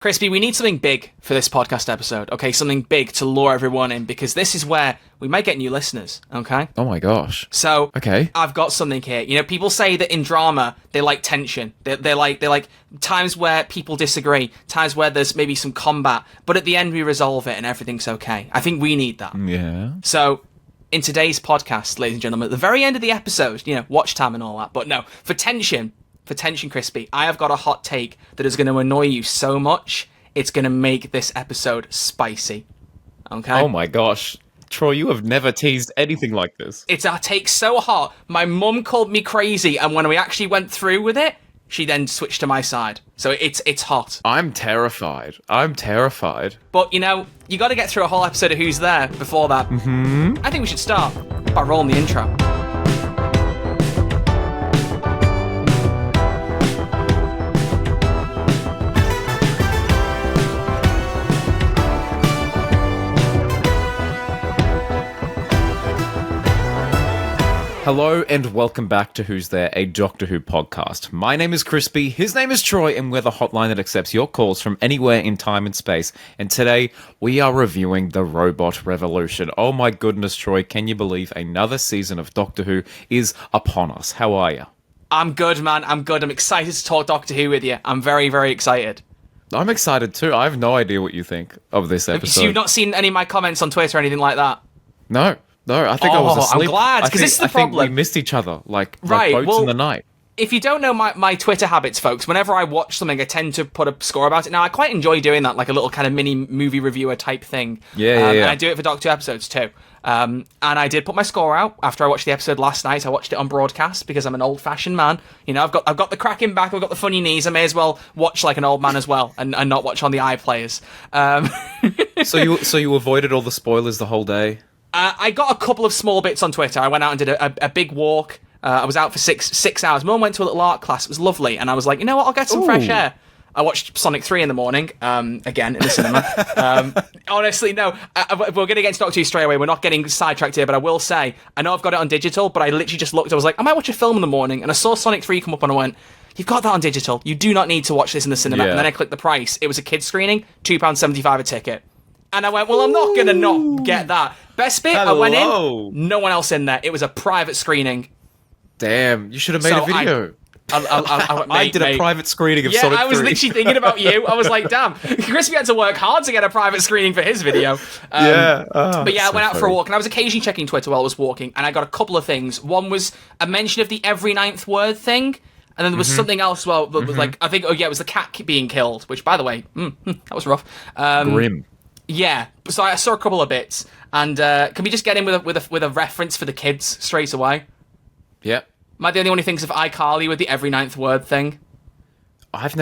Crispy, we need something big for this podcast episode, okay? Something big to lure everyone in, because this is where we might get new listeners, okay? Oh my gosh. So, okay, I've got something here. You know, people say that in drama, they like tension. They like times where people disagree, times where there's maybe some combat, but at the end we resolve it and everything's okay. I think we need that. Yeah. So, in today's podcast, ladies and gentlemen, at the very end of the episode, you know, watch time and all that, but no, for tension, Crispy, I have got a hot take that is going to annoy you so much, it's going to make this episode spicy. Okay? Oh my gosh. Troy, you have never teased anything like this. It's a take so hot, my mum called me crazy, and when we actually went through with it, she then switched to my side. So it's hot. I'm terrified. But, you know, you got to get through a whole episode of Who's There before that. I think we should start by rolling the intro. Hello and welcome back to Who's There, a Doctor Who podcast. My name is Crispy, his name is Troy, and we're the hotline that accepts your calls from anywhere in time and space. And today, we are reviewing The Robot Revolution. Oh my goodness, Troy, can you believe another season of Doctor Who is upon us? How are you? I'm good, man. I'm good. I'm excited to talk Doctor Who with you. I'm very, very excited. I'm excited too. I have no idea what you think of this episode. So you've not seen any of my comments on Twitter or anything like that? No, I think I was asleep. I'm glad, because this is the problem. I think we missed each other, like boats in the night. If you don't know my Twitter habits, folks, whenever I watch something, I tend to put a score about it. Now, I quite enjoy doing that, like a little kind of mini movie reviewer type thing. Yeah. And I do it for Doctor Who episodes too. And I did put my score out after I watched the episode last night. I watched it on broadcast because I'm an old-fashioned man. You know, I've got the cracking back, I've got the funny knees. I may as well watch like an old man as well, and not watch on the iPlayers. So you avoided all the spoilers the whole day? I got a couple of small bits on Twitter. I went out and did a big walk. I was out for six hours. Mum went to a little art class. It was lovely. And I was like, you know what? I'll get some fresh air. I watched Sonic 3 in the morning, again, in the cinema. Honestly, no. We're going to get into Doctor Who straight away. We're not getting sidetracked here, but I will say, I know I've got it on digital, but I literally just looked. I was like, I might watch a film in the morning. And I saw Sonic 3 come up and I went, you've got that on digital. You do not need to watch this in the cinema. Yeah. And then I clicked the price. It was a kid's screening, £2.75 a ticket. And I went, well, I'm not going to not get that. Best bit, I went in, no one else in there. It was a private screening. Damn, you should have made a video. I did a private screening of Sonic 3. Yeah, I was literally thinking about you. I was like, damn, Crispy had to work hard to get a private screening for his video. But yeah, I went out for a walk, and I was occasionally checking Twitter while I was walking, and I got a couple of things. One was a mention of the every ninth word thing, and then there was something else, well, that was like, I think, it was the cat being killed, which, by the way, that was rough. Grim. Yeah, so I saw a couple of bits, and can we just get in with a reference for the kids straight away? Yep. Am I the only one who thinks of iCarly with the every ninth word thing? I've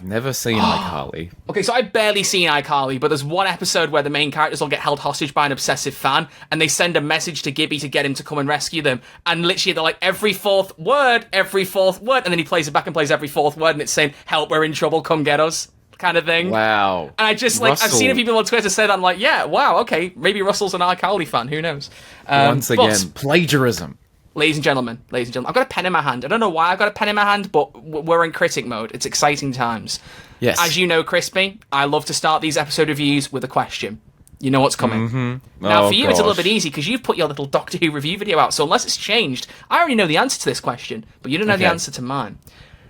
never seen iCarly. Okay, so I've barely seen iCarly, but there's one episode where the main characters all get held hostage by an obsessive fan, and they send a message to Gibby to get him to come and rescue them, and literally they're like, every fourth word, and then he plays it back and plays every fourth word, and it's saying, help, we're in trouble, come get us, kind of thing. Wow. And I just, I've seen people on Twitter say that, I'm like, yeah, wow, okay, maybe Russell's an iCarly fan, who knows? Once again, plagiarism. Ladies and gentlemen, I've got a pen in my hand. I don't know why I've got a pen in my hand, but we're in critic mode. It's exciting times. Yes. As you know, Crispy, I love to start these episode reviews with a question. You know what's coming. Now, for you, it's a little bit easy, because you've put your little Doctor Who review video out, so unless it's changed, I already know the answer to this question, but you don't know the answer to mine.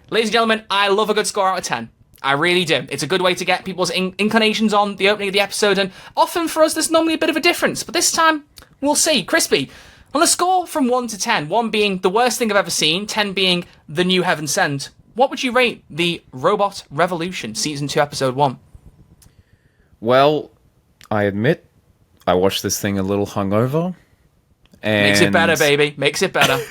Ladies and gentlemen, I love a good score out of 10. I really do. It's a good way to get people's inclinations on the opening of the episode, and often for us, there's normally a bit of a difference, but this time, we'll see. Crispy, on a score from 1 to 10, 1 being the worst thing I've ever seen, 10 being the new heaven sent, what would you rate The Robot Revolution, Season 2, Episode 1? Well, I admit, I watched this thing a little hungover. And makes it better, baby. Makes it better.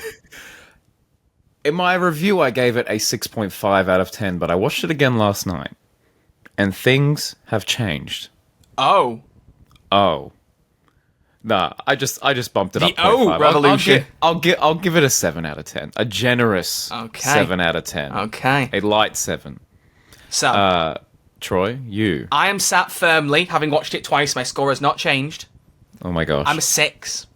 In my review, I gave it a 6.5 out of 10, but I watched it again last night. And things have changed. Oh. Nah, I just bumped it up. The revolution. I'll give it a 7 out of 10. A generous 7 out of 10. Okay. A light 7. So, Troy, you. I am sat firmly, having watched it twice. My score has not changed. Oh my gosh. I'm a 6.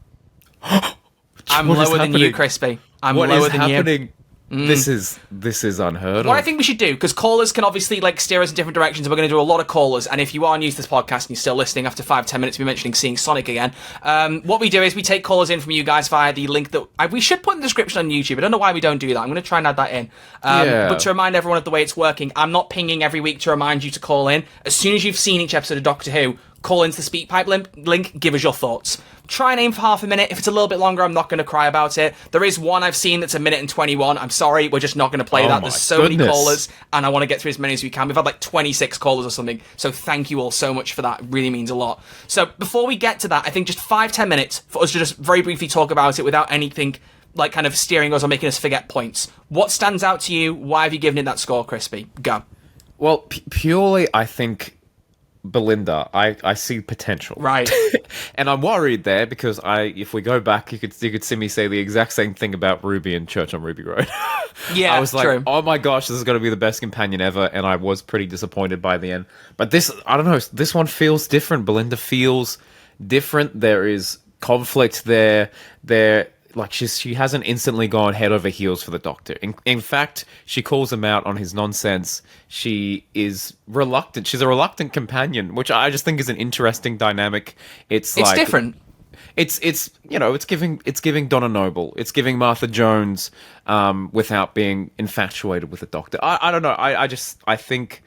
I'm lower than you, Crispy. I'm lower than you. This is unheard of. What I think we should do, because callers can obviously like steer us in different directions, and we're going to do a lot of callers. And if you are new to this podcast and you're still listening after 5-10 minutes of me mentioning seeing Sonic again, what we do is we take callers in from you guys via the link that we should put in the description on YouTube. I don't know why we don't do that. I'm going to try and add that in. But to remind everyone of the way it's working, I'm not pinging every week to remind you to call in. As soon as you've seen each episode of Doctor Who, call into the SpeakPipe link, give us your thoughts. Try and aim for half a minute. If it's a little bit longer, I'm not going to cry about it. There is one I've seen that's 1 minute and 21. I'm sorry, we're just not going to play that. There's so many callers, and I want to get through as many as we can. We've had like 26 callers or something, so thank you all so much for that. It really means a lot. So before we get to that, I think just 5-10 minutes for us to just very briefly talk about it without anything like kind of steering us or making us forget points. What stands out to you? Why have you given it that score, Crispy? Go. Well, purely, I think Belinda, I see potential. Right. And I'm worried there because if we go back, you could see me say the exact same thing about Ruby in Church on Ruby Road. Yeah, I was like, true. oh my gosh, this is going to be the best companion ever, and I was pretty disappointed by the end. But this, I don't know, this one feels different. Belinda feels different. There is conflict there. Like she hasn't instantly gone head over heels for the Doctor. In fact, she calls him out on his nonsense. She is reluctant. She's a reluctant companion, which I just think is an interesting dynamic. It's different. It's giving Donna Noble. It's giving Martha Jones without being infatuated with the Doctor. I don't know. I think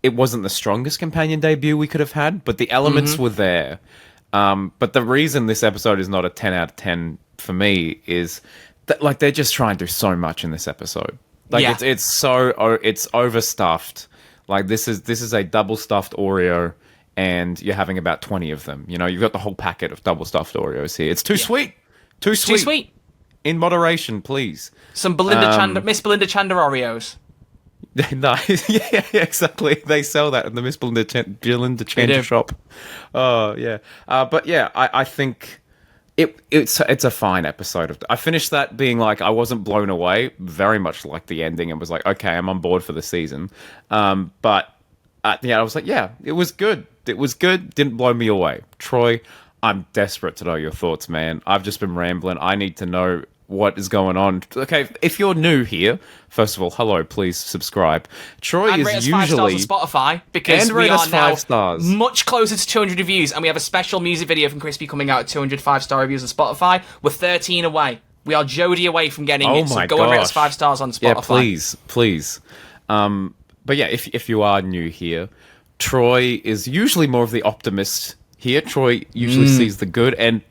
it wasn't the strongest companion debut we could have had, but the elements were there. But the reason this episode is not a 10 out of 10 for me is that like they're just trying to do so much in this episode. Like it's overstuffed. Like this is a double stuffed Oreo, and you're having about 20 of them. You know, you've got the whole packet of double stuffed Oreos here. It's too sweet. Too sweet. In moderation, please. Some Miss Belinda Chander Oreos. Nice. Yeah, exactly. They sell that in the Miss Belinda Chander shop. Oh, yeah. But yeah, I think it's a fine episode. I finished that being like, I wasn't blown away, very much like the ending, and was like, okay, I'm on board for the season. But at the end, I was like, yeah, it was good. It was good. Didn't blow me away. Troy, I'm desperate to know your thoughts, man. I've just been rambling. I need to know what is going on. Okay, if you're new here, first of all, hello, please subscribe. Troy and is rate us usually 5 stars on Spotify because we are now 5 stars. Much closer to 200 reviews, and we have a special music video from Crispy coming out at 200 5-star reviews on Spotify. We're 13 away. We are Jody away from getting it. So go and rate us 5 stars on Spotify. Yeah, please. But yeah, if you are new here, Troy is usually more of the optimist here. Troy usually sees the good, and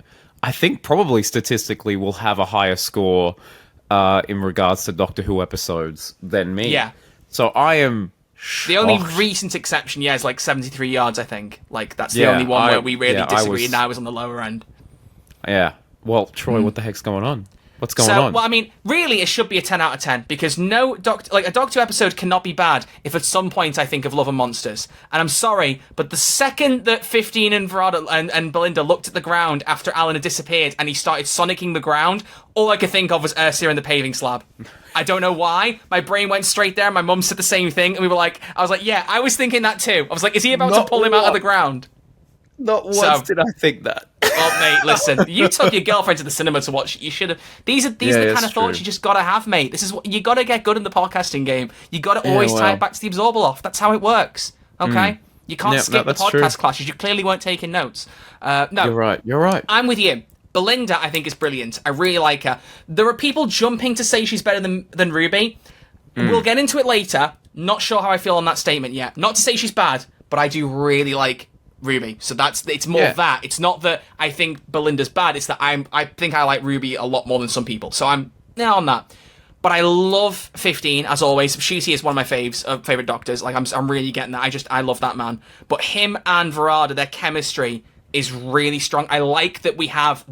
I think probably statistically will have a higher score in regards to Doctor Who episodes than me. Yeah. So I am shocked. The only recent exception, is like 73 yards, I think. Like, that's the only one where we really disagree, and I was on the lower end. Yeah. Well, Troy, what the heck's going on? What's going on? Well, I mean, really, it should be a 10 out of 10 because a Doctor Who episode cannot be bad if at some point I think of Love and Monsters. And I'm sorry, but the second that 15 and Verada and Belinda looked at the ground after Alan had disappeared and he started sonicking the ground, all I could think of was Ursula and the paving slab. I don't know why. My brain went straight there. My mum said the same thing, and I was like, yeah, I was thinking that too. I was like, is he about to pull him out of the ground? Not once did I think that. Well, mate, listen. You took your girlfriend to the cinema to watch. You should have. These are the kind of thoughts you just gotta have, mate. This is what you gotta get good in the podcasting game. You gotta always tie it back to the Absorbaloff. That's how it works. Okay. You can't skip the podcast classes. You clearly weren't taking notes. No, You're right. I'm with you. Belinda, I think, is brilliant. I really like her. There are people jumping to say she's better than Ruby. We'll get into it later. Not sure how I feel on that statement yet. Not to say she's bad, but I do really like Ruby. So it's more that. It's not that I think Belinda's bad. It's that I think I like Ruby a lot more than some people. So I'm on that. But I love 15 as always. Shusi is one of my favorite Doctors. Like I'm really getting that. I love that man. But him and Verada, their chemistry is really strong. I like that we have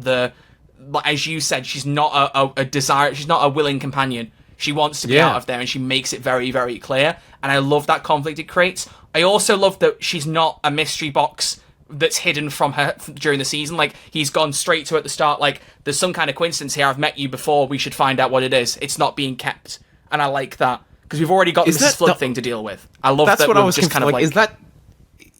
as you said, she's not a desire. She's not a willing companion. She wants to be out of there, and she makes it very, very clear. And I love that conflict it creates. I also love that she's not a mystery box that's hidden from her during the season. Like, he's gone straight to at the start, like, there's some kind of coincidence here. I've met you before. We should find out what it is. It's not being kept. And I like that. Because we've already got the Mrs. Flood thing to deal with. I love that. That's what I was just kind of like...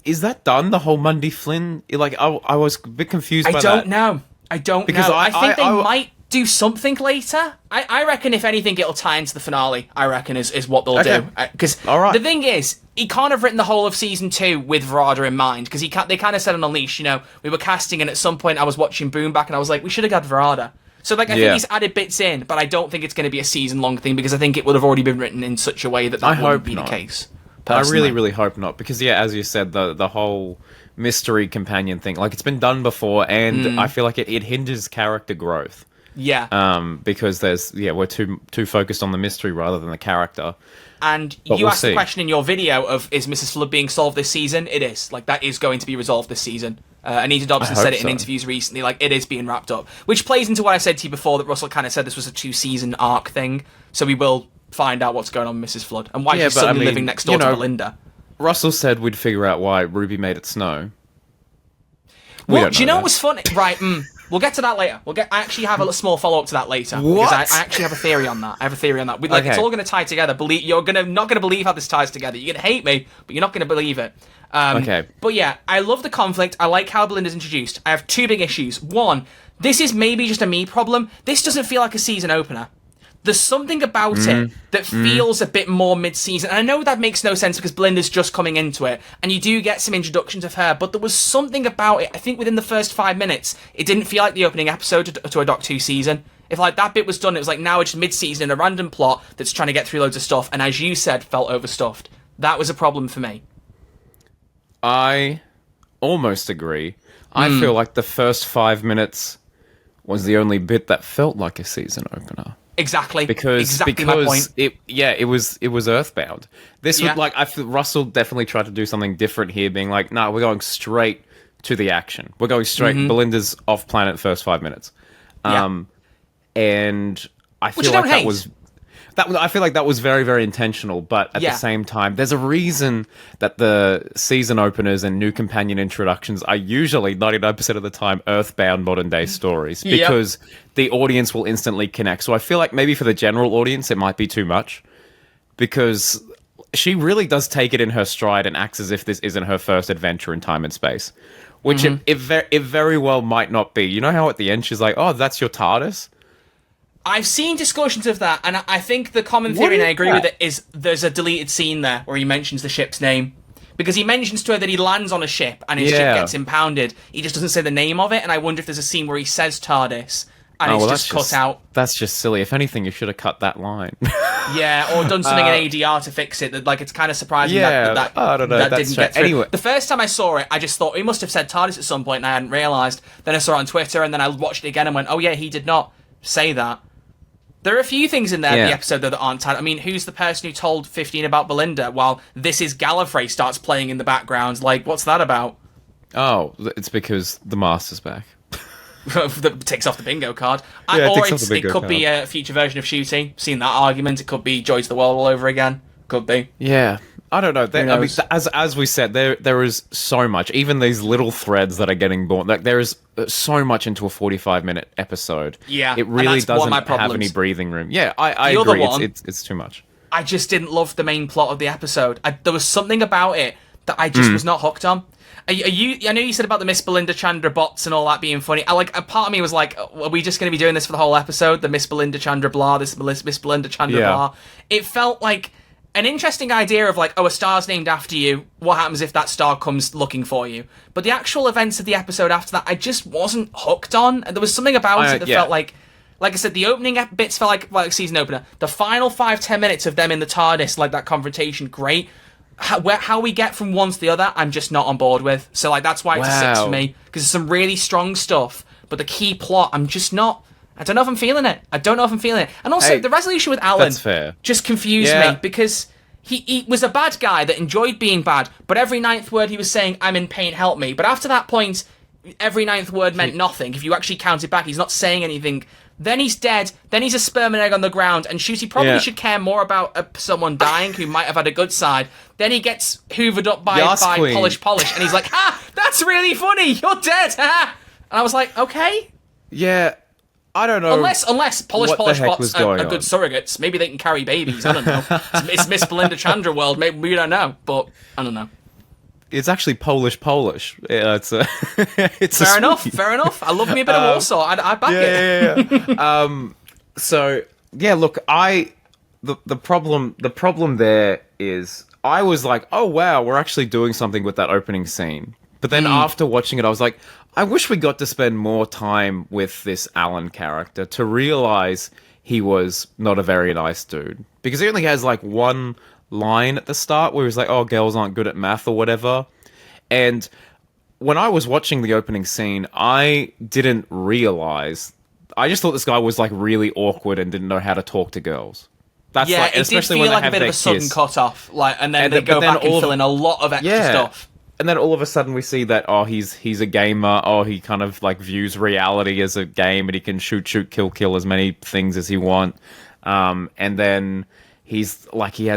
Is that done, the whole Mundy Flynn? Like, I was a bit confused by that. I don't know. I think they might do something later. I reckon, if anything, it'll tie into the finale, I reckon, is what they'll do. Because the thing is, he can't have written the whole of season 2 with Verada in mind, because they kind of said on Unleashed, we were casting, and at some point I was watching Boom back, and I was like, we should have got Verada. So, I think he's added bits in, but I don't think it's going to be a season-long thing, because I think it would have already been written in such a way that wouldn't be the case. Personally. I really, really hope not, because, as you said, the whole mystery companion thing, it's been done before, and I feel like it hinders character growth. Yeah. Because we're too focused on the mystery rather than the character. And you asked the question in your video of, is Mrs. Flood being solved this season? It is. That is going to be resolved this season. Anita Dobson said it in interviews recently, it is being wrapped up. Which plays into what I said to you before, that Russell kind of said this was a 2-season arc thing. So we will find out what's going on with Mrs. Flood. And why she's suddenly living next door to Belinda. Russell said we'd figure out why Ruby made it snow. Well, do you know what was funny? Right, we'll get to that later. I actually have a small follow-up to that later. What? Because I actually have a theory on that. It's all going to tie together. You're not going to believe how this ties together. You're going to hate me, but you're not going to believe it. Okay. But yeah, I love the conflict. I like how Belinda's introduced. I have 2 big issues. One, this is maybe just a me problem. This doesn't feel like a season opener. There's something about it that feels a bit more mid-season. And I know that makes no sense because Belinda's just coming into it, and you do get some introductions of her, but there was something about it, I think within the first 5 minutes, it didn't feel like the opening episode to a Doctor Who season. If that bit was done, it was now it's mid-season in a random plot that's trying to get through loads of stuff, and as you said, felt overstuffed. That was a problem for me. I almost agree. I feel like the first 5 minutes was the only bit that felt like a season opener. Exactly. Because my point. it was Earthbound. This would I feel Russell definitely tried to do something different here, being like, no, we're going straight to the action. We're going straight. Belinda's off planet first 5 minutes. And I feel like that was very, very intentional, but at the same time, there's a reason that the season openers and new companion introductions are usually 99% of the time Earthbound modern day stories, because the audience will instantly connect. So I feel like maybe for the general audience, it might be too much, because she really does take it in her stride and acts as if this isn't her first adventure in time and space, which it very well might not be. You know how at the end she's like, oh, that's your TARDIS? I've seen discussions of that, and I think the common theory, and I agree with it, is there's a deleted scene there where he mentions the ship's name. Because he mentions to her that he lands on a ship, and his ship gets impounded. He just doesn't say the name of it, and I wonder if there's a scene where he says TARDIS, and it's just cut out. That's just silly. If anything, you should have cut that line. Or done something in ADR to fix it. That it's kind of surprising that I don't know, that didn't get through. Anyway. The first time I saw it, I just thought he must have said TARDIS at some point, and I hadn't realised. Then I saw it on Twitter, and then I watched it again and went, oh yeah, he did not say that. There are a few things in there in the episode that aren't tied. I mean, who's the person who told 15 about Belinda while This Is Gallifrey starts playing in the background? What's that about? Oh, it's because the Master's back. That takes off the bingo card. It could be a future version of Shooty. Seen that argument. It could be Joy to the World all over again. Could be. Yeah. I don't know. I mean, as we said, there is so much. Even these little threads that are getting born. There is so much into a 45-minute episode. Yeah, it really doesn't have any breathing room. Yeah, I agree. It's too much. I just didn't love the main plot of the episode. There was something about it that I just was not hooked on. I know you said about the Miss Belinda Chandra bots and all that being funny. A part of me was like, are we just going to be doing this for the whole episode? The Miss Belinda Chandra blah, this Miss Belinda Chandra blah. It felt like an interesting idea of a star's named after you. What happens if that star comes looking for you? But the actual events of the episode after that, I just wasn't hooked on. And there was something about it that felt like I said, the opening bits felt like season opener. The final 5-10 minutes of them in the TARDIS, that confrontation, great. How we get from one to the other, I'm just not on board with. So that's why it's a 6 for me, because there's some really strong stuff, but the key plot, I'm just not. I don't know if I'm feeling it. And also, the resolution with Alan just confused me, because he was a bad guy that enjoyed being bad, but every 9th word he was saying, I'm in pain, help me. But after that point, every 9th word meant nothing. If you actually count it back, he's not saying anything. Then he's dead. Then he's a sperm and egg on the ground. And Shooty probably should care more about someone dying who might have had a good side. Then he gets hoovered up by Polish. And he's like, that's really funny. You're dead. And I was like, okay. Yeah. I don't know. Unless Polish bots are good surrogates. Maybe they can carry babies. I don't know. It's Miss Belinda Chandra world. Maybe we don't know. But I don't know. it's actually Polish. Yeah, it's a it's fair enough. Fair enough. I love me a bit of Warsaw. I back it. Yeah. So yeah, look, the problem there is I was like, oh wow, we're actually doing something with that opening scene. But then after watching it, I was like, I wish we got to spend more time with this Alan character to realize he was not a very nice dude. Because he only has like one line at the start where he's like, oh, girls aren't good at math or whatever. And when I was watching the opening scene, I didn't realize. I just thought this guy was like really awkward and didn't know how to talk to girls. That's yeah, like, it did feel like a bit of a sudden cut off, and then they go back and fill in a lot of extra stuff. And then all of a sudden we see that, oh, he's a gamer. Oh, he kind of like views reality as a game, and he can shoot, kill as many things as he wants. And then he's like, he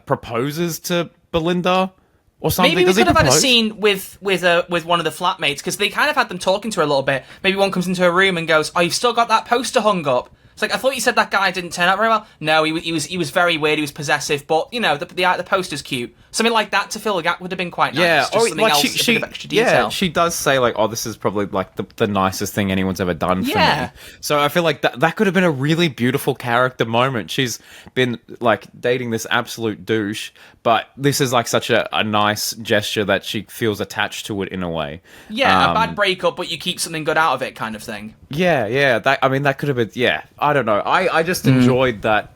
proposes to Belinda or something. Maybe we could have had a scene with one of the flatmates, because they kind of had them talking to her a little bit. Maybe one comes into her room and goes, "Oh, you've still got that poster hung up." It's like, I thought you said that guy didn't turn out very well. No, he was very weird. He was possessive, but you know the poster's cute. Something like that to fill a gap would have been quite nice. Yeah, just something like else, a bit of extra detail. Yeah, she does say like, "Oh, this is probably like the nicest thing anyone's ever done for me." So I feel like that could have been a really beautiful character moment. She's been like dating this absolute douche, but this is like such a nice gesture that she feels attached to it in a way. Yeah, a bad breakup, but you keep something good out of it, kind of thing. Yeah. That could have been. Yeah, I don't know. I just enjoyed that.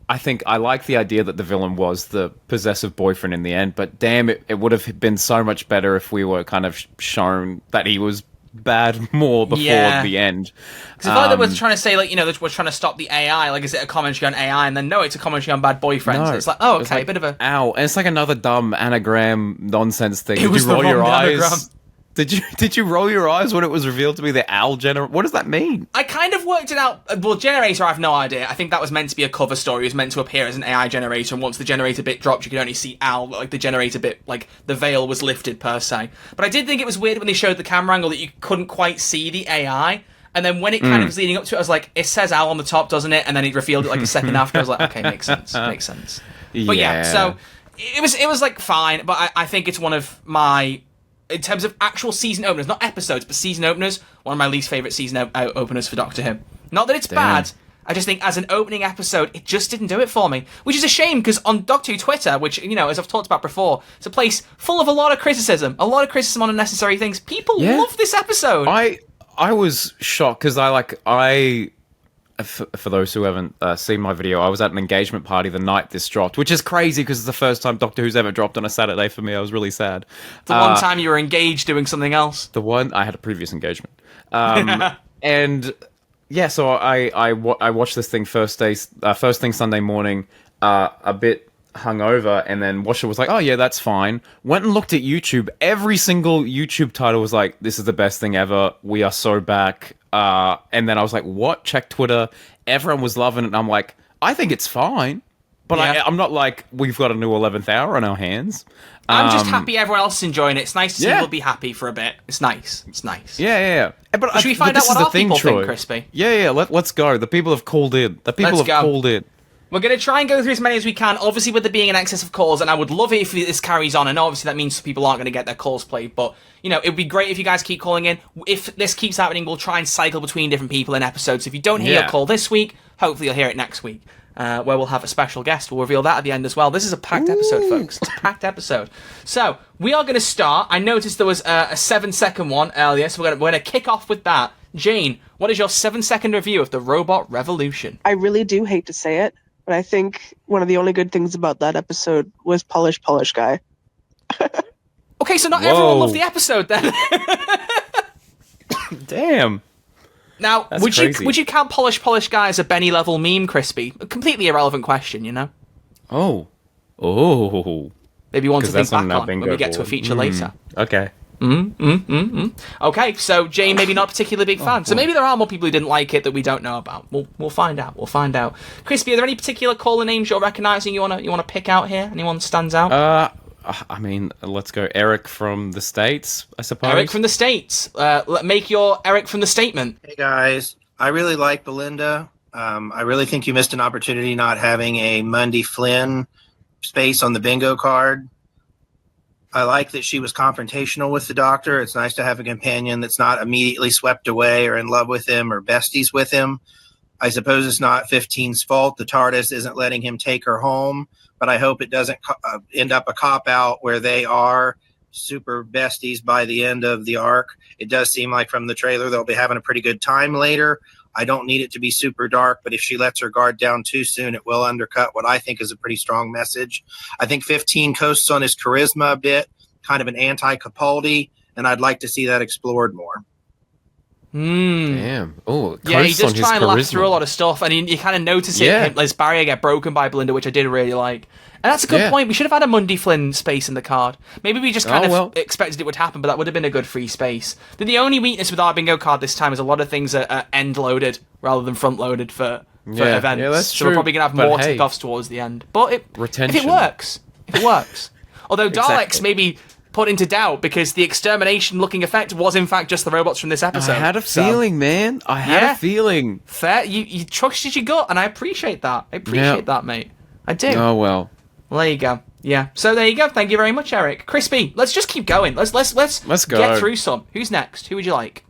I think I like the idea that the villain was the possessive boyfriend in the end, but damn, it would have been so much better if we were kind of shown that he was bad more before the end. Because I thought they were trying to say, like, you know, we're trying to stop the AI. Like, is it a commentary on AI? And then, no, it's a commentary on bad boyfriends. No, it's like, oh, okay, like, a bit of a... Ow. And it's like another dumb anagram nonsense thing. Did you roll your eyes? Anagram. Did you roll your eyes when it was revealed to be the owl generator? What does that mean? I kind of worked it out. Well, generator, I have no idea. I think that was meant to be a cover story. It was meant to appear as an AI generator, and once the generator bit dropped, you could only see owl, like the generator bit, like the veil was lifted per se. But I did think it was weird when they showed the camera angle that you couldn't quite see the AI. And then when it kind of was leading up to it, I was like, it says owl on the top, doesn't it? And then it revealed it like a second after. I was like, okay, makes sense. But yeah, so it was like fine, but I think it's one of my... In terms of actual season openers, not episodes, but season openers, one of my least favourite season openers for Doctor Who. Not that it's bad, I just think as an opening episode, it just didn't do it for me. Which is a shame, because on Doctor Who Twitter, which, you know, as I've talked about before, it's a place full of a lot of criticism on unnecessary things. People love this episode. I was shocked, because for those who haven't seen my video, I was at an engagement party the night this dropped, which is crazy because it's the first time Doctor Who's ever dropped on a Saturday for me. I was really sad. The one time you were engaged doing something else. I had a previous engagement. And yeah, so I watched this thing first thing Sunday morning, a bit hungover, and then Washer was like, oh yeah, that's fine. Went and looked at YouTube. Every single YouTube title was like, this is the best thing ever. We are so back. And then I was like, what? Check Twitter. Everyone was loving it. And I'm like, I think it's fine. But I'm not like, we've got a new 11th hour on our hands. I'm just happy everyone else is enjoying it. It's nice to see people be happy for a bit. It's nice. Yeah. But should we find out what our people think, Crispy? Yeah. Let's go. The people have called in. Called in. We're going to try and go through as many as we can, obviously with there being an excess of calls, and I would love it if this carries on. I know obviously that means people aren't going to get their calls played, but, you know, it would be great if you guys keep calling in. If this keeps happening, we'll try and cycle between different people in episodes. If you don't hear your call this week, hopefully you'll hear it next week, where we'll have a special guest. We'll reveal that at the end as well. This is a packed episode, folks. It's a packed episode. So, we are going to start. I noticed there was a 7-second one earlier, so we're going to kick off with that. Jane, what is your 7-second review of the Robot Revolution? I really do hate to say it, but I think one of the only good things about that episode was Polish guy. Okay, so not everyone loved the episode then. Damn. Now, would you count Polish guy as a Benny level meme, Crispy? A completely irrelevant question, you know? Oh. Maybe one to think back on when we get to a feature later. Okay. Okay, so Jane, maybe not a particularly big fan. So maybe there are more people who didn't like it that we don't know about. We'll find out. Crispy, are there any particular caller names you're recognising you wanna pick out here? Anyone stands out? I mean, let's go Eric from the States, I suppose. Eric from the States. Make your Eric from the statement. Hey guys, I really like Belinda. I really think you missed an opportunity not having a Mundy Flynn space on the bingo card. I like that she was confrontational with the Doctor. It's nice to have a companion that's not immediately swept away or in love with him or besties with him. I suppose it's not 15's fault. The TARDIS isn't letting him take her home, but I hope it doesn't end up a cop-out where they are super besties by the end of the arc. It does seem like from the trailer they'll be having a pretty good time later. I don't need it to be super dark, but if she lets her guard down too soon, it will undercut what I think is a pretty strong message. I think 15 coasts on his charisma a bit, kind of an anti-Capaldi, and I'd like to see that explored more. Damn. Oh, yeah, he does try and laugh through a lot of stuff, and you kind of notice it, this barrier get broken by Belinda, which I did really like. And that's a good point. We should have had a Mundy Flynn space in the card. Maybe we just kind of expected it would happen, but that would have been a good free space. The only weakness with our bingo card this time is a lot of things are end-loaded rather than front-loaded for events. Yeah, that's true. We're probably going to have more tick-offs towards the end. But if it works. Although Daleks maybe put into doubt because the extermination-looking effect was in fact just the robots from this episode. I had a feeling, man. I had a feeling. Fair. You trusted your gut, and I appreciate that. I appreciate that, mate. I do. Oh, well. Well, there you go. Yeah. So there you go. Thank you very much, Eric. Crispy, let's just keep going. Let's go. Get through some. Who's next? Who would you like?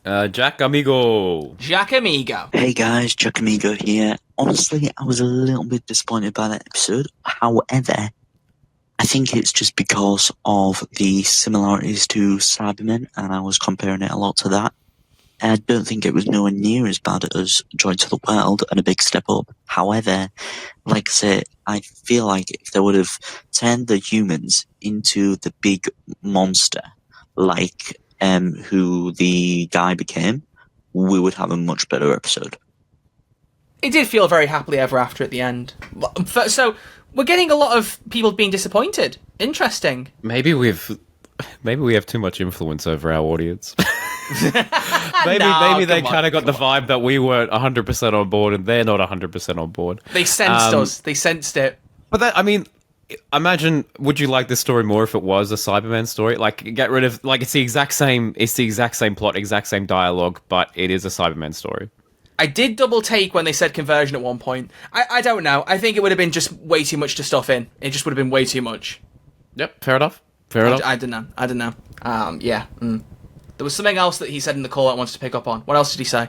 Jack Amigo. Jack Amigo. Hey guys, Jack Amigo here. Honestly, I was a little bit disappointed by that episode. However, I think it's just because of the similarities to Cybermen, and I was comparing it a lot to that. And I don't think it was nowhere near as bad as Joy to the World and a big step up. However, like I say, I feel like if they would have turned the humans into the big monster, like who the guy became, we would have a much better episode. It did feel very happily ever after at the end. So we're getting a lot of people being disappointed. Interesting. Maybe we have too much influence over our audience. maybe they kind of got the vibe that we weren't 100% on board and they're not 100% on board. They sensed us. They sensed it. But imagine, would you like this story more if it was a Cyberman story? Like, get rid of, like, it's the exact same plot, exact same dialogue, but it is a Cyberman story. I did double take when they said conversion at one point. I don't know. I think it would have been just way too much to stuff in. It just would have been way too much. Yep, fair enough. I don't know. There was something else that he said in the call I wanted to pick up on. What else did he say?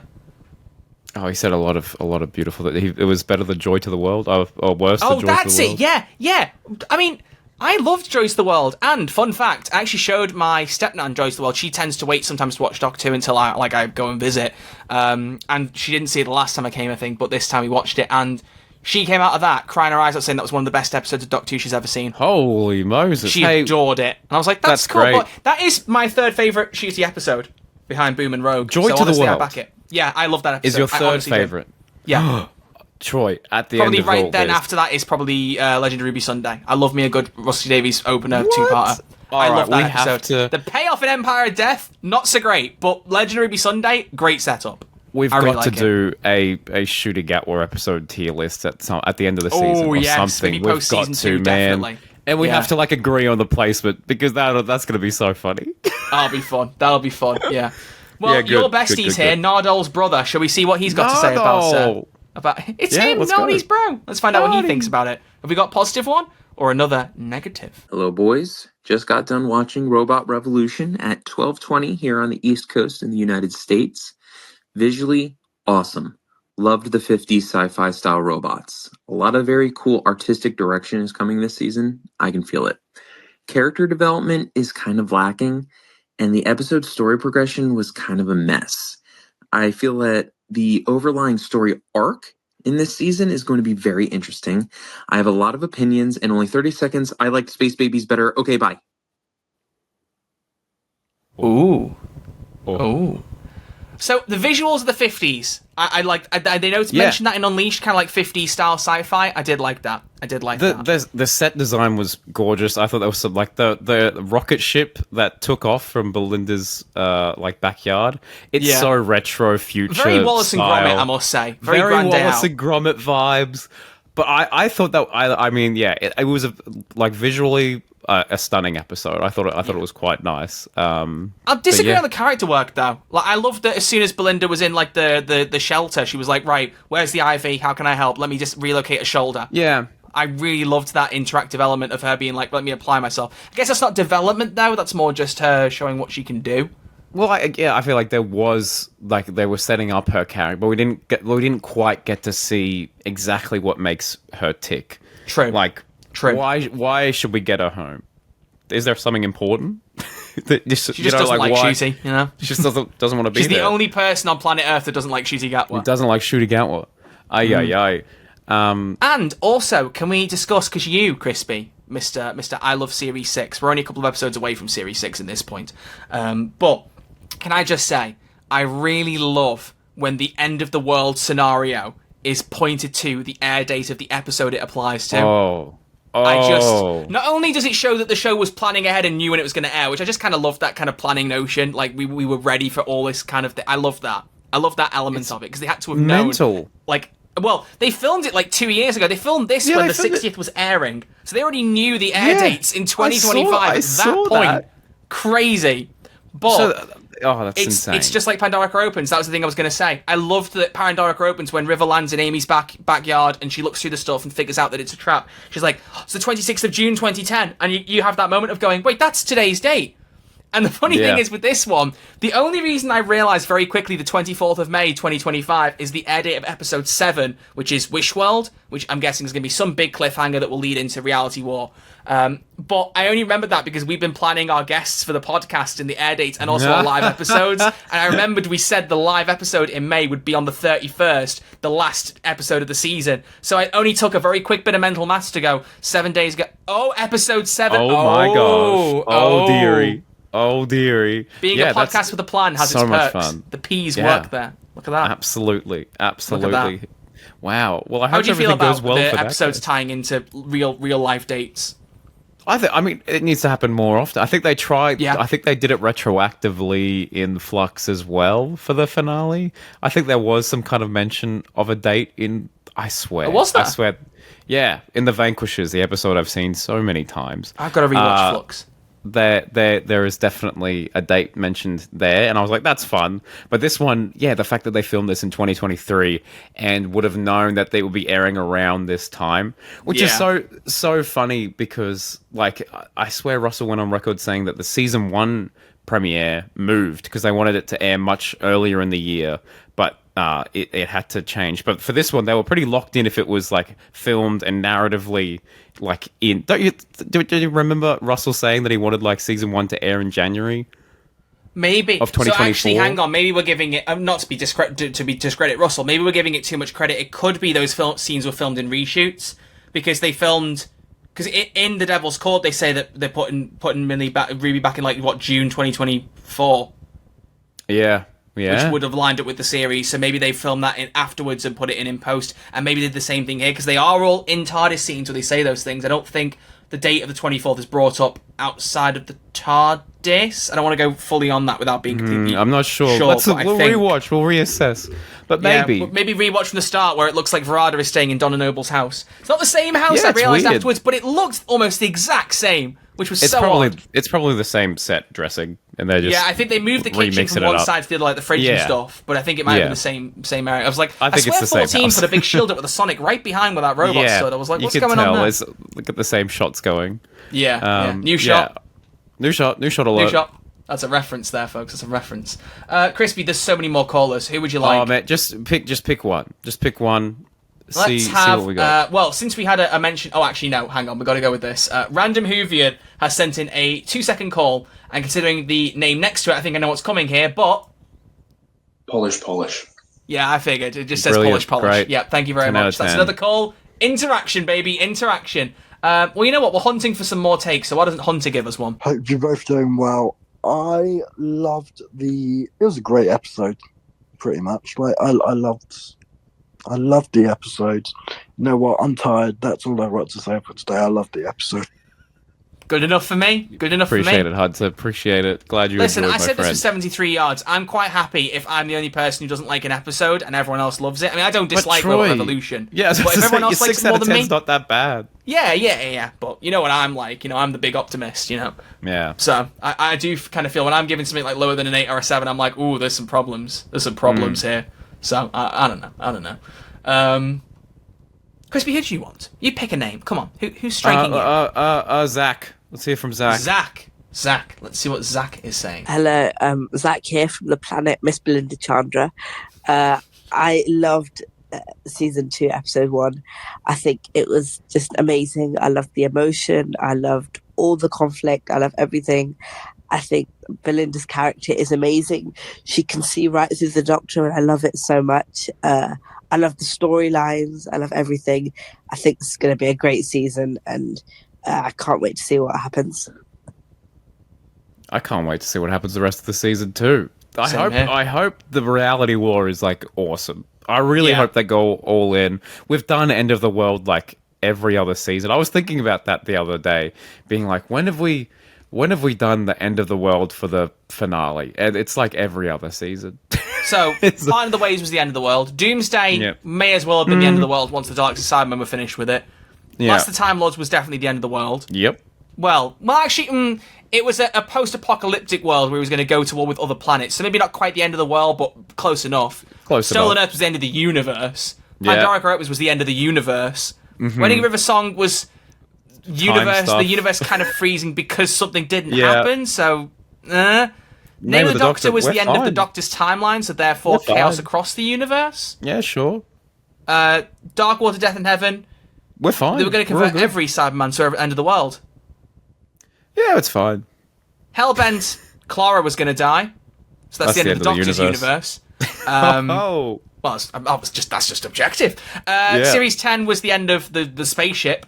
Oh, he said a lot of beautiful. It was better than Joy to the World, or worse than Joy to the World. Oh, that's it. Yeah. I mean, I loved Joy to the World, and fun fact, I actually showed my stepnan Joy to the World. She tends to wait sometimes to watch Doctor Who until I go and visit. And she didn't see it the last time I came, I think, but this time we watched it, and she came out of that crying her eyes out, saying that was one of the best episodes of Doctor Who she's ever seen. Holy Moses! She adored it, and I was like, "That's cool." Great. But that is my third favorite Shooty episode, behind Boom and Rogue. Joy to the World. I back it. Yeah, I love that episode. Is your third favorite? Yeah. Troy, at the probably end of right all then this. After that is probably Legend of Ruby Sunday. I love me a good Rusty Davies opener two-parter. I love that episode. The payoff in Empire of Death, not so great, but Legend of Ruby Sunday, great setup. We've got to do a Shooting at War episode tier list at the end of the season or something. Maybe We've got to, man. Definitely. And we have to agree on the placement because that's going to be so funny. That'll be fun. Yeah. Well, your bestie's here, Nardol's brother. Shall we see what he's got to say about it's him, Nardol's bro. Let's find out what he thinks about it. Have we got a positive one or another negative? Hello, boys. Just got done watching Robot Revolution at 12:20 here on the East Coast in the United States. Visually, awesome. Loved the 50s sci-fi style robots. A lot of very cool artistic direction is coming this season. I can feel it. Character development is kind of lacking, and the episode story progression was kind of a mess. I feel that the overlying story arc in this season is going to be very interesting. I have a lot of opinions and only 30 seconds. I liked Space Babies better. Okay, bye. Ooh. So the visuals of the 50s, I liked. They mentioned that in Unleashed, kind of like 50s style sci-fi. I did like that. The set design was gorgeous. I thought there was some the rocket ship that took off from Belinda's backyard. It's so retro future. Very Wallace style. and Gromit, I must say. Very Wallace and Gromit vibes. But I thought that it was visually a stunning episode. I thought it was quite nice. I'll disagree on the character work though. I loved that as soon as Belinda was in the shelter, she was like, right, where's the IV? How can I help? Let me just relocate a shoulder. Yeah. I really loved that interactive element of her being like, let me apply myself. I guess that's not development, though. That's more just her showing what she can do. Well, I feel like there was like they were setting up her character, but we didn't quite get to see exactly what makes her tick. True. Like, True. Why should we get her home? Is there something important? She just doesn't like Ncuti, you know? She just doesn't want to be She's there. the only person on planet Earth that doesn't like Ncuti Gatwa. Doesn't like Ncuti Gatwa. Ay. And also, can we discuss, because you, Crispy, Mr. I Love Series 6, we're only a couple of episodes away from Series 6 at this point, but can I just say, I really love when the end of the world scenario is pointed to the air date of the episode it applies to. Not only does it show that the show was planning ahead and knew when it was going to air, which I just kind of love that kind of planning notion, like we were ready for all this kind of thing. I love that element of it, because they had to have known, like, well, they filmed it like 2 years ago. They filmed this when the 60th was airing, so they already knew the air dates in 2025 at that point. Crazy. But that's insane. It's just like Pandorica Opens. That was the thing I was going to say. I loved that Pandorica Opens when River lands in Amy's backyard and she looks through the stuff and figures out that it's a trap. She's like, it's the 26th of June 2010. And you have that moment of going, wait, that's today's date. And the funny thing is with this one, the only reason I realised very quickly the 24th of May 2025 is the air date of episode 7, which is Wish World, which I'm guessing is going to be some big cliffhanger that will lead into Reality War. But I only remembered that because we've been planning our guests for the podcast and the air dates and also our live episodes. And I remembered we said the live episode in May would be on the 31st, the last episode of the season. So I only took a very quick bit of mental maths to go 7 days ago. Oh, episode 7. Oh my gosh. Oh dearie. Being a podcast with a plan has so its perks. much fun. The P's work there. Look at that. Absolutely. Look at that. Wow. Well, I How hope do you feel everything about goes well the for episodes that tying into real life dates? I mean, it needs to happen more often. I think they tried. Yeah. I think they did it retroactively in Flux as well for the finale. I think there was some kind of mention of a date in. I swear. Was there? I swear. Yeah, in the Vanquishers, the episode I've seen so many times. I've got to rewatch Flux. There is definitely a date mentioned there, and I was like, that's fun. But this one, the fact that they filmed this in 2023 and would have known that they would be airing around this time, which is so funny because, like, I swear Russell went on record saying that the season 1 premiere moved because they wanted it to air much earlier in the year, but it had to change. But for this one, they were pretty locked in if it was like filmed and narratively like in. Do you remember Russell saying that he wanted like season 1 to air in January? Maybe of 2024. So actually, hang on. Maybe we're giving it not to be discredit Russell. Maybe we're giving it too much credit. It could be those scenes were filmed in reshoots because they filmed. Because in The Devil's Court, they say that they're putting Ruby back in like June 2024. Yeah. Which would have lined up with the series, so maybe they filmed that in afterwards and put it in post, and maybe did the same thing here, because they are all in TARDIS scenes where they say those things. I don't think the date of the 24th is brought up outside of the TARDIS. I don't want to go fully on that without being completely I'm not sure. We'll rewatch, we'll reassess. But maybe rewatch from the start where it looks like Verada is staying in Donna Noble's house. It's not the same house, I realised afterwards, but it looked almost the exact same, which was odd. It's probably the same set dressing, and they're just I think they moved the kitchen from one side to the other, like the fridge and stuff, but I think it might have been the same area. I was like, I think it's the same 14 put a big shield up with a Sonic right behind where that robot stood. I was like, what's going on there? Look at the same shots going. New shot. New shot alert. New shot. That's a reference there, folks. That's a reference. Crispy, there's so many more callers. Who would you like? Oh, man, just pick one. Just pick one. See what we got. Well, since we had a mention... Oh, actually, no. Hang on. We've got to go with this. Random Whovian has sent in a 2-second call, and considering the name next to it, I think I know what's coming here, but... Polish. Yeah, I figured. It just says Polish. Great. Yeah, thank you very much. That's another call. Interaction, baby. Interaction. Well, you know what? We're hunting for some more takes, so why doesn't Hunter give us one? Hope you're both doing well. I loved it was a great episode, pretty much. Like I loved the episode. You know what? I'm tired. That's all I've got to say for today. I loved the episode. Good enough for me. Good enough for me. Appreciate it, Hunter. Appreciate it. Glad you Listen, enjoyed, I said my friend. this was 73 yards. I'm quite happy if I'm the only person who doesn't like an episode and everyone else loves it. I mean, I don't dislike Robot Revolution. Yeah, but if everyone else likes it more than me, not that bad. Yeah. But you know what I'm like. You know, I'm the big optimist. You know. Yeah. So I do kind of feel when I'm giving something like lower than an 8 or a 7, I'm like, ooh, there's some problems. There's some problems here. So I don't know. Crispy, who do you want? You pick a name. Come on. Who's striking you? Zach. Let's hear from Zach. Zach. Let's see what Zach is saying. Hello, Zach here from the planet Miss Belinda Chandra. I loved season 2, episode 1. I think it was just amazing. I loved the emotion. I loved all the conflict. I love everything. I think Belinda's character is amazing. She can see right through the Doctor, and I love it so much. I love the storylines. I love everything. I think this is going to be a great season, and I can't wait to see what happens. I can't wait to see what happens the rest of the season too. I hope the reality war is like awesome. I really hope they go all in. We've done End of the World like every other season. I was thinking about that the other day, being like, when have we done the End of the World for the finale? And it's like every other season. So, Part of the Ways was the end of the world. Doomsday may as well have been the end of the world once the Dark Cybermen were finished with it. Last the Time Lords was definitely the end of the world. Yep. Well, actually, it was a post-apocalyptic world where he was going to go to war with other planets. So maybe not quite the end of the world, but close enough. Stolen Earth was the end of the universe. Pandoric Earth was the end of the universe. Wedding River Song was the universe kind of freezing because something didn't happen. So, Name of the Doctor was the end of the Doctor's timeline, so therefore chaos across the universe. Yeah, sure. Dark Water, Death in Heaven. We're fine. They were going to convert every Cyberman to end of the world. Yeah, it's fine. Hellbent, Clara was going to die. So that's the end of the Doctor's universe. Well, that's just objective. Series 10 was the end of the spaceship.